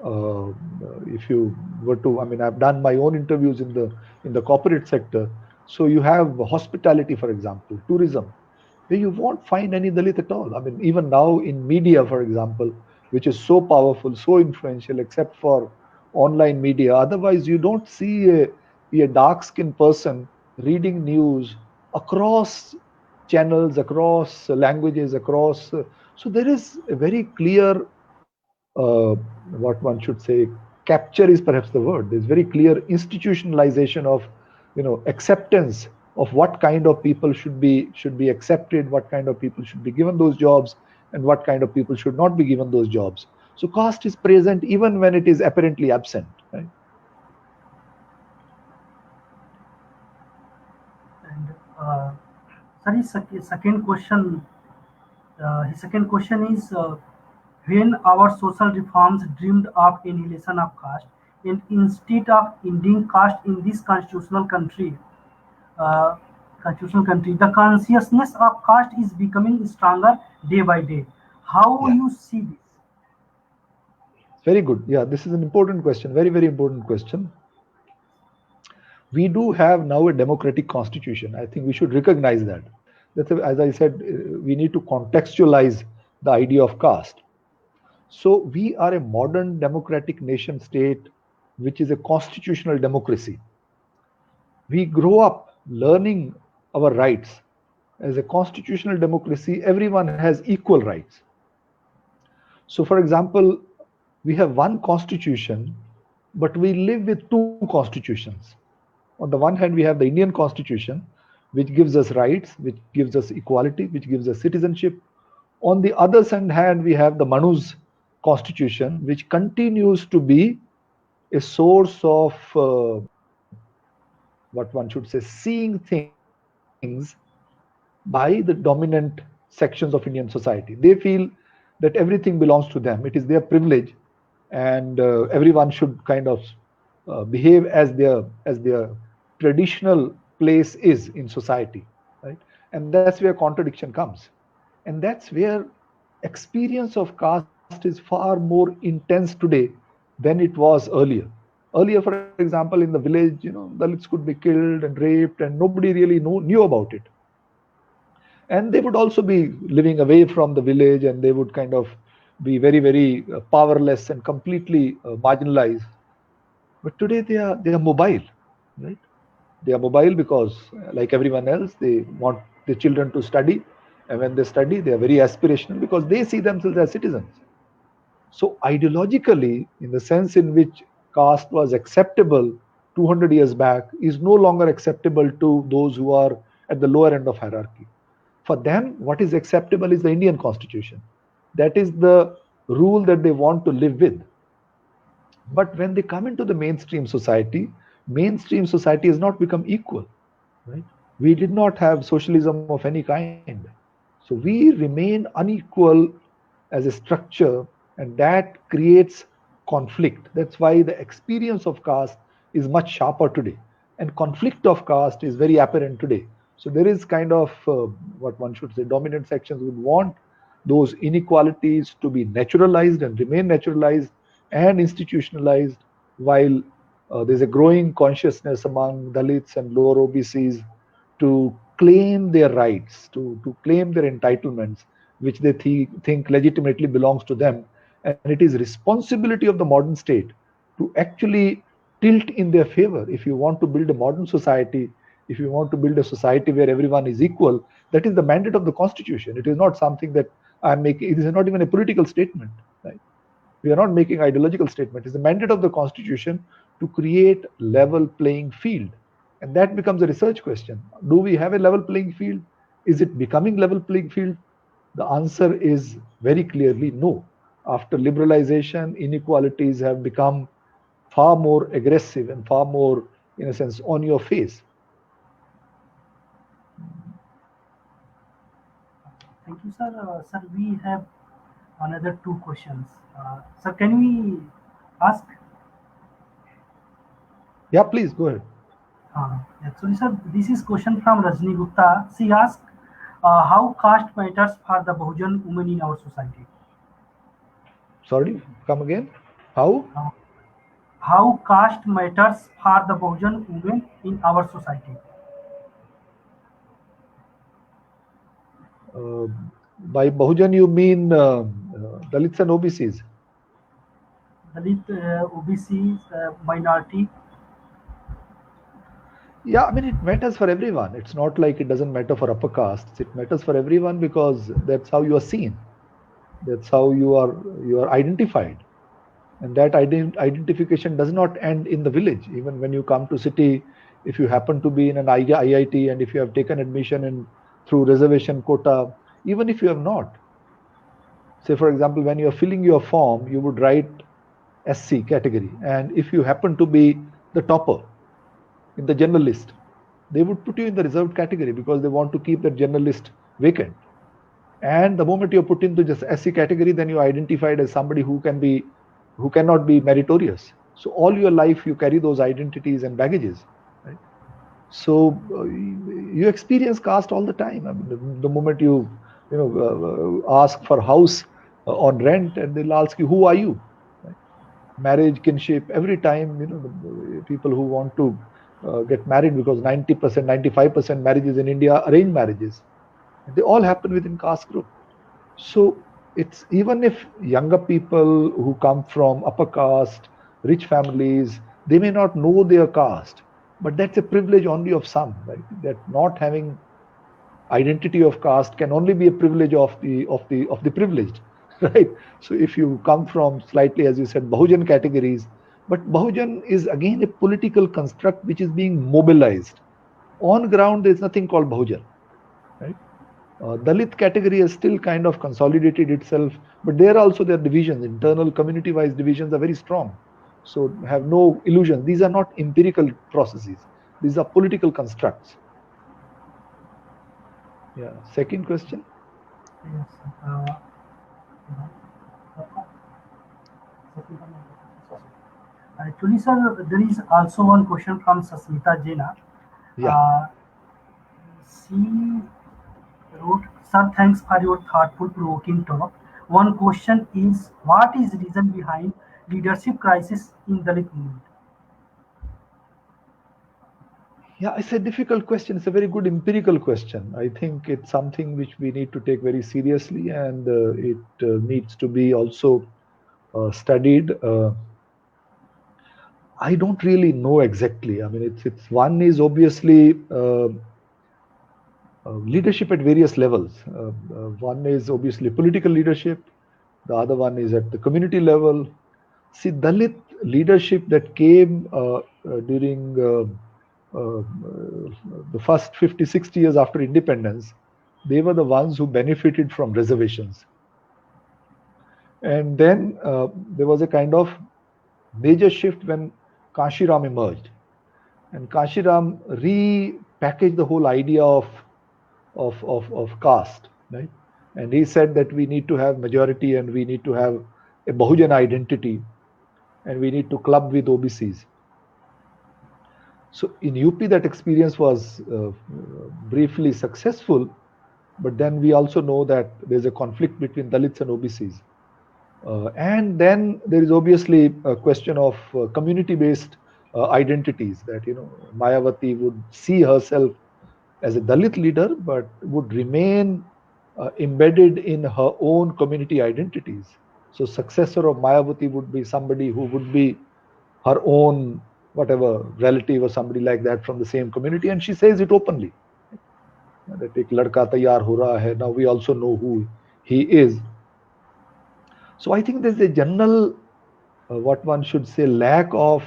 If you were to, I've done my own interviews in the corporate sector. So you have hospitality, for example, tourism, where you won't find any Dalit at all. Even now in media, for example, which is so powerful, so influential, except for online media. Otherwise, you don't see a dark-skinned person reading news across channels, across languages, across. So there is a very clear, what one should say, capture is perhaps the word. There's very clear institutionalization of, acceptance of what kind of people should be accepted, what kind of people should be given those jobs, and what kind of people should not be given those jobs. So caste is present even when it is apparently absent, right? And sir, his second question. His second question is when our social reforms dreamed of annihilation of caste, and instead of ending caste in this uh, the consciousness of caste is becoming stronger day by day. How Yeah. you see this? Very good. Yeah, this is an important question. Very, very important question. We do have now a democratic constitution. I think we should recognize that. As I said, we need to contextualize the idea of caste. So we are a modern democratic nation state, which is a constitutional democracy. We grow up learning our rights. As a constitutional democracy, everyone has equal rights. So, for example, we have one constitution, but we live with two constitutions. On the one hand, we have the Indian constitution, which gives us rights, which gives us equality, which gives us citizenship. On the other hand, we have the Manu's constitution, which continues to be a source of what one should say, seeing things by the dominant sections of Indian society. They feel that everything belongs to them. It is their privilege, and everyone should kind of behave as their traditional place is in society, right? And that's where contradiction comes, and that's where experience of caste is far more intense today than it was earlier. Earlier, for example, in the village, Dalits could be killed and raped, and nobody really knew about it. And they would also be living away from the village, and they would kind of be very, very powerless and completely marginalized. But today they are mobile, right? They are mobile because, like everyone else, they want the children to study. And when they study, they are very aspirational because they see themselves as citizens. So, ideologically, in the sense in which caste was acceptable 200 years back, is no longer acceptable to those who are at the lower end of hierarchy. For them, what is acceptable is the Indian constitution. That is the rule that they want to live with. But when they come into the mainstream society has not become equal, right? We did not have socialism of any kind. So we remain unequal as a structure, and that creates conflict. That's why the experience of caste is much sharper today, and conflict of caste is very apparent today. So there is kind of what one should say, dominant sections would want those inequalities to be naturalized and remain naturalized and institutionalized, while there's a growing consciousness among Dalits and lower OBCs to claim their rights, to claim their entitlements, which they think legitimately belongs to them. And it is responsibility of the modern state to actually tilt in their favor. If you want to build a modern society, if you want to build a society where everyone is equal, that is the mandate of the constitution. It is not something that I'm making. It is not even a political statement, right? We are not making ideological statement. It's the mandate of the constitution to create level playing field. And that becomes a research question. Do we have a level playing field? Is it becoming level playing field? The answer is very clearly no. After liberalization, inequalities have become far more aggressive and far more, in a sense, on your face. Thank you, sir. Sir, we have another two questions. Sir, can we ask? Yeah, please go ahead. Actually, sir, this is question from Rajni Gupta. She asked, how caste matters for the Bahujan women in our society? Sorry, come again. How? Uh, how caste matters for the Bahujan women in our society? Uh, by Bahujan, you mean Dalits and OBCs? Dalit, OBC, minority. Yeah, I mean, it matters for everyone. It's not like it doesn't matter for upper castes. It matters for everyone because that's how you are seen. That's how you are identified. And that identification does not end in the village. Even when you come to city, if you happen to be in an IIT and if you have taken admission in through reservation quota, even if you have not, say for example, when you are filling your form, you would write SC category, and if you happen to be the topper in the general list, they would put you in the reserved category because they want to keep that general list vacant. And the moment you're put into just SC category, then you're identified as somebody who cannot be meritorious. So all your life you carry those identities and baggages, right? So you experience caste all the time. I mean, the moment ask for house on rent, and they'll ask you, who are you? Right? Marriage, kinship, every time, the people who want to get married, because 90%, 95% marriages in India are arranged marriages. They all happen within caste group. So it's, even if younger people who come from upper caste, rich families, they may not know their caste, but that's a privilege only of some, right? That not having identity of caste can only be a privilege of the privileged, right? So if you come from slightly, as you said, Bahujan categories, but Bahujan is again a political construct which is being mobilized. On ground, there's nothing called Bahujan, right? Dalit category has still kind of consolidated itself, but there also their divisions, internal community-wise divisions are very strong. So have no illusion. These are not empirical processes. These are political constructs. Yeah. Second question. Yes. Actually, sir, there is also one question from Sasmita Jena. Yeah. Uh, she wrote, "Sir, thanks for your thoughtful, provoking talk. One question is, what is reason behind leadership crisis in Dalit movement?" Yeah, it's a difficult question. It's a very good empirical question. I think it's something which we need to take very seriously, and it needs to be also studied. I don't really know exactly. I mean, it's one is obviously leadership at various levels. One is obviously political leadership. The other one is at the community level. See, Dalit leadership that came during the first 50, 60 years after independence, they were the ones who benefited from reservations. And then there was a kind of major shift when Kashiram emerged. And Kashiram repackaged the whole idea of caste, right? And he said that we need to have majority and we need to have a Bahujan identity and we need to club with OBCs. So in UP, that experience was briefly successful, but then we also know that there's a conflict between Dalits and OBCs. And then there is obviously a question of community-based identities that, Mayawati would see herself as a Dalit leader, but would remain embedded in her own community identities. So successor of Mayawati would be somebody who would be her own whatever relative or somebody like that from the same community, and she says it openly that ek ladka taiyar ho raha hai. Now we also know who he is. So I think there's a general, what one should say, lack of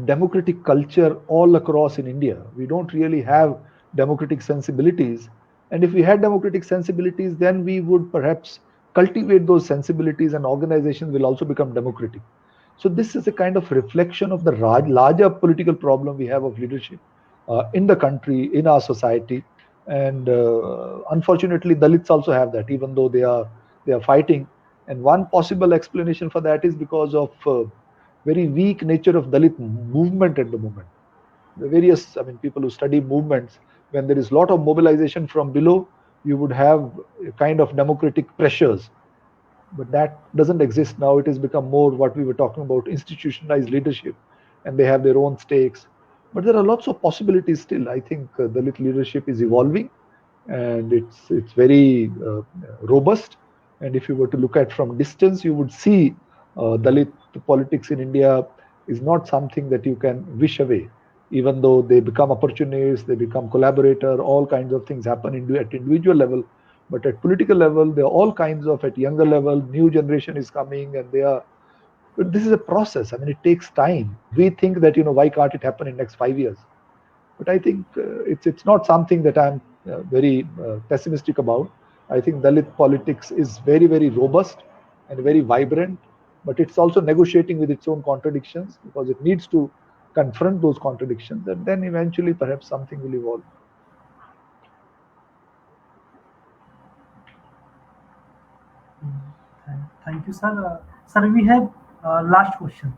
democratic culture all across in India. We don't really have democratic sensibilities. And if we had democratic sensibilities, then we would perhaps cultivate those sensibilities and organizations will also become democratic. So this is a kind of reflection of the larger political problem we have of leadership in the country, in our society. And unfortunately, Dalits also have that, even though they are fighting. And one possible explanation for that is because of very weak nature of Dalit movement at the moment. The various, I mean, people who study movements, when there is a lot of mobilization from below, you would have a kind of democratic pressures. But that doesn't exist now. It has become more what we were talking about, institutionalized leadership, and they have their own stakes. But there are lots of possibilities still. I think Dalit leadership is evolving, and it's very robust. And if you were to look at from distance, you would see Dalit politics in India is not something that you can wish away. Even though they become opportunists, they become collaborator, all kinds of things happen at individual level. But at political level, there are all kinds of, at younger level, new generation is coming and they are, but this is a process. I mean, it takes time. We think that, why can't it happen in next 5 years? But I think it's not something that I'm very pessimistic about. I think Dalit politics is very, very robust and very vibrant, but it's also negotiating with its own contradictions because it needs to confront those contradictions, and then eventually perhaps something will evolve. Thank you, sir. Sir, we have last question.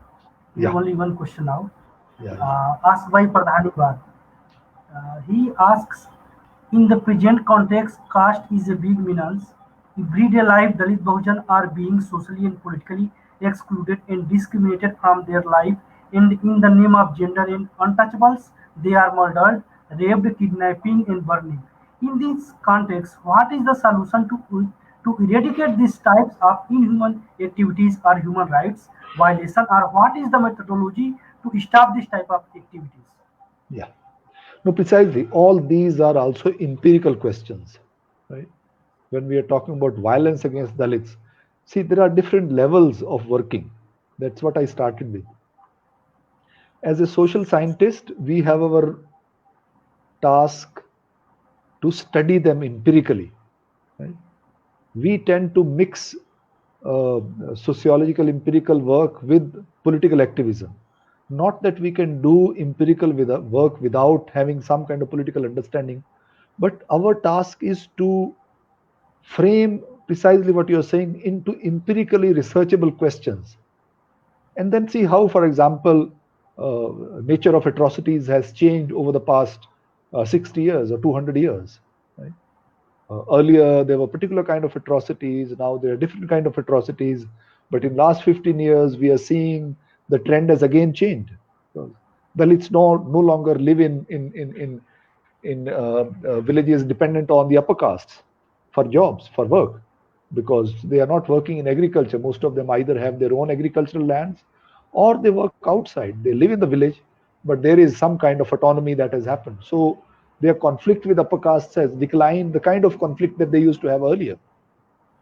We have Yeah. only one question now. Yeah. Asked by Pradhanibad. He asks, in the present context, caste is a big menace. Everyday life, Dalit Bahujan are being socially and politically excluded and discriminated from their life. And in the name of gender and untouchables, they are murdered, raped, kidnapping, and burning. In this context, what is the solution to eradicate these types of inhuman activities or human rights violation, or what is the methodology to stop this type of activities? Yeah. No, precisely. All these are also empirical questions, right? When we are talking about violence against Dalits, see, there are different levels of working. That's what I started with. As a social scientist, we have our task to study them empirically. Right? We tend to mix sociological empirical work with political activism. Not that we can do empirical work without having some kind of political understanding, but our task is to frame precisely what you're saying into empirically researchable questions and then see how, for example, nature of atrocities has changed over the past 60 years or 200 years. Right? Earlier, there were particular kind of atrocities. Now there are different kind of atrocities. But in last 15 years, we are seeing the trend has again changed. Dalits no longer live in villages dependent on the upper castes for jobs, for work, because they are not working in agriculture. Most of them either have their own agricultural lands or they work outside. They live in the village, but there is some kind of autonomy that has happened. So their conflict with upper castes has declined, the kind of conflict that they used to have earlier.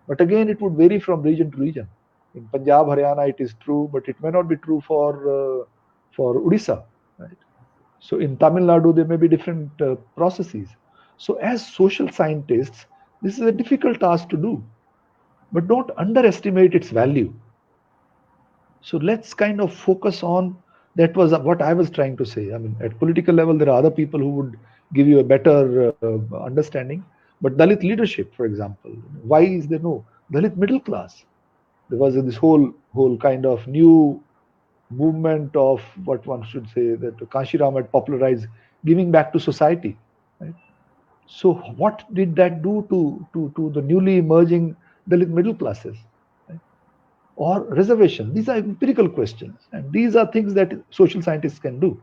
But again, it would vary from region to region. In Punjab, Haryana, it is true, but it may not be true for Odisha, right? So in Tamil Nadu, there may be different processes. So as social scientists, this is a difficult task to do, but don't underestimate its value. So let's kind of focus on that. Was what I was trying to say. I mean, at political level, there are other people who would give you a better understanding. But Dalit leadership, for example, why is there no Dalit middle class? There was this whole kind of new movement of what one should say that Kashiram had popularized, giving back to society. Right? So what did that do to the newly emerging Dalit middle classes? Right? Or reservation? These are empirical questions, and these are things that social scientists can do.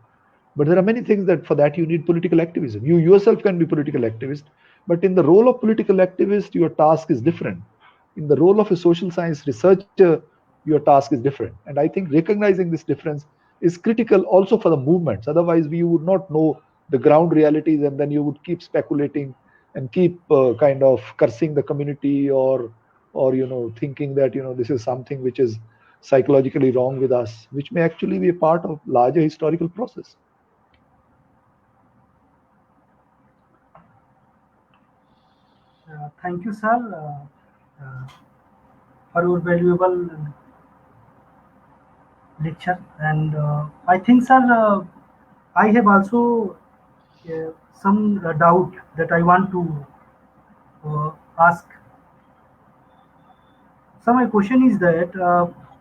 But there are many things that for that you need political activism. You yourself can be political activist, but in the role of political activist, your task is different. In the role of a social science researcher, your task is different. And I think recognizing this difference is critical also for the movements. Otherwise, we would not know the ground realities, and then you would keep speculating and keep kind of cursing the community, or thinking that this is something which is psychologically wrong with us, which may actually be a part of larger historical process. Thank you, sir, for your valuable lecture. And I think, sir, I have also some doubt that I want to ask. So my question is that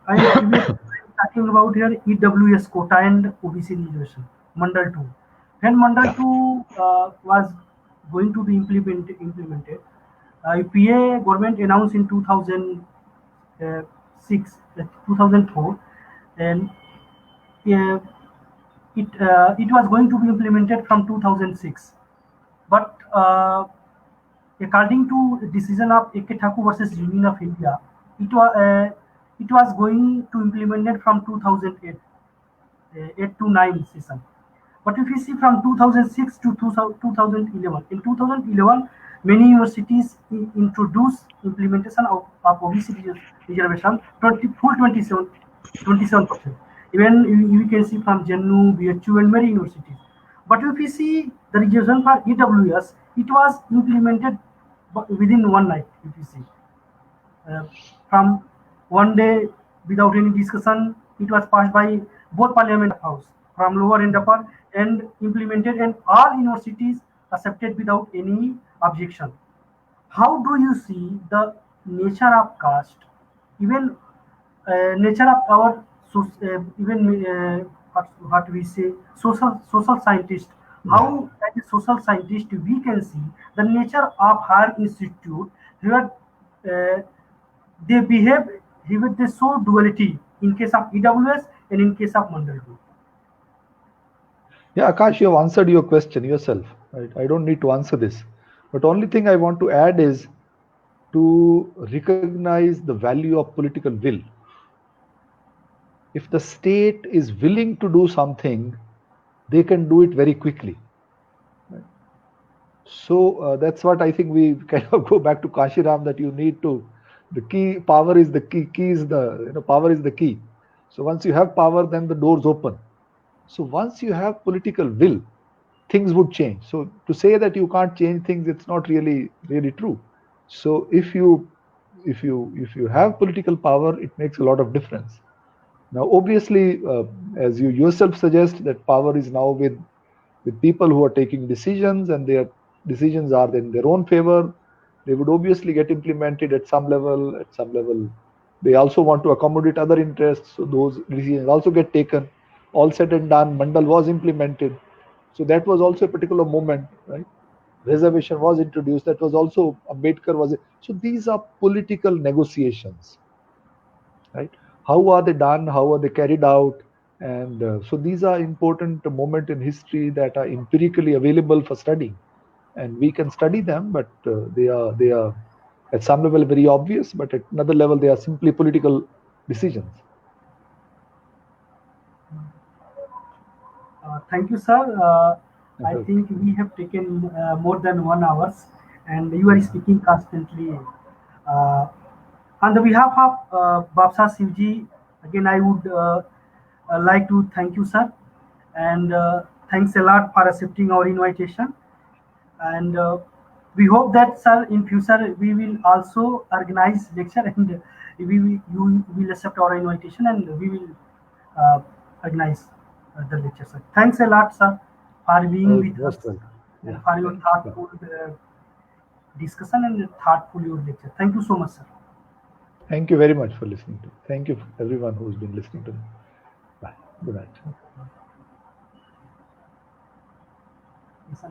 I am previously talking about here EWS quota and OBC reservation, Mandal 2. When Mandal Yeah. 2 was going to be implemented, PA government announced in 2006, 2004, and uh, it was going to be implemented from 2006. But according to decision of A.K. Thakur versus Union of India, it was going to implement it from 2008, 8 to 9 session. But if you see from 2006 to 2011, in 2011, many universities introduced implementation of OBC reservation 27%. Even you can see from JNU, BHU, and many universities. But if you see the reservation for EWS, it was implemented within one night. If you see uh, from one day without any discussion, it was passed by both parliament house from lower and upper and implemented, and all universities accepted without any objection. How do you see the nature of caste, even nature of our even what we say social scientist? Yeah. How as a social scientist we can see the nature of her institute where they behave, they show duality in case of EWS and in case of Mandal 2. Yeah, Akash, you have answered your question yourself. Right? I don't need to answer this. But only thing I want to add is to recognize the value of political will. If the state is willing to do something, they can do it very quickly. Right? So that's what I think we kind of go back to Kashiram, that you need to, the key, power is the key is the, power is the key. So once you have power, then the doors open. So once you have political will, things would change. So to say that you can't change things, it's not really true. So if you have political power, it makes a lot of difference. Now, obviously, as you yourself suggest, that power is now with people who are taking decisions, and their decisions are in their own favor. They would obviously get implemented at some level. At some level, they also want to accommodate other interests, so those decisions also get taken. All said and done, Mandal was implemented. So that was also a particular moment, right? Reservation was introduced. That was also Ambedkar was. So these are political negotiations, right? How are they done? How are they carried out? And so these are important moments in history that are empirically available for studying, and we can study them. But they are at some level very obvious, but at another level they are simply political decisions. thank you, sir. I Okay. think we have taken more than 1 hours, and you are Yeah. speaking constantly. Uh, on the behalf of Babsa Sivji, again I would like to thank you, sir, and thanks a lot for accepting our invitation. And we hope that, sir, in future we will also organize lecture, and you will accept our invitation, and we will uh, organize the lecture, sir. Thanks a lot, sir, for being Oh, with us most welcome. Yeah. and for your Thanks. Bye. thoughtful discussion and thoughtful your lecture. Thank you so much, sir. Thank you very much for listening to me. Thank you everyone who's been listening to me. Bye. Good night. Yes, sir.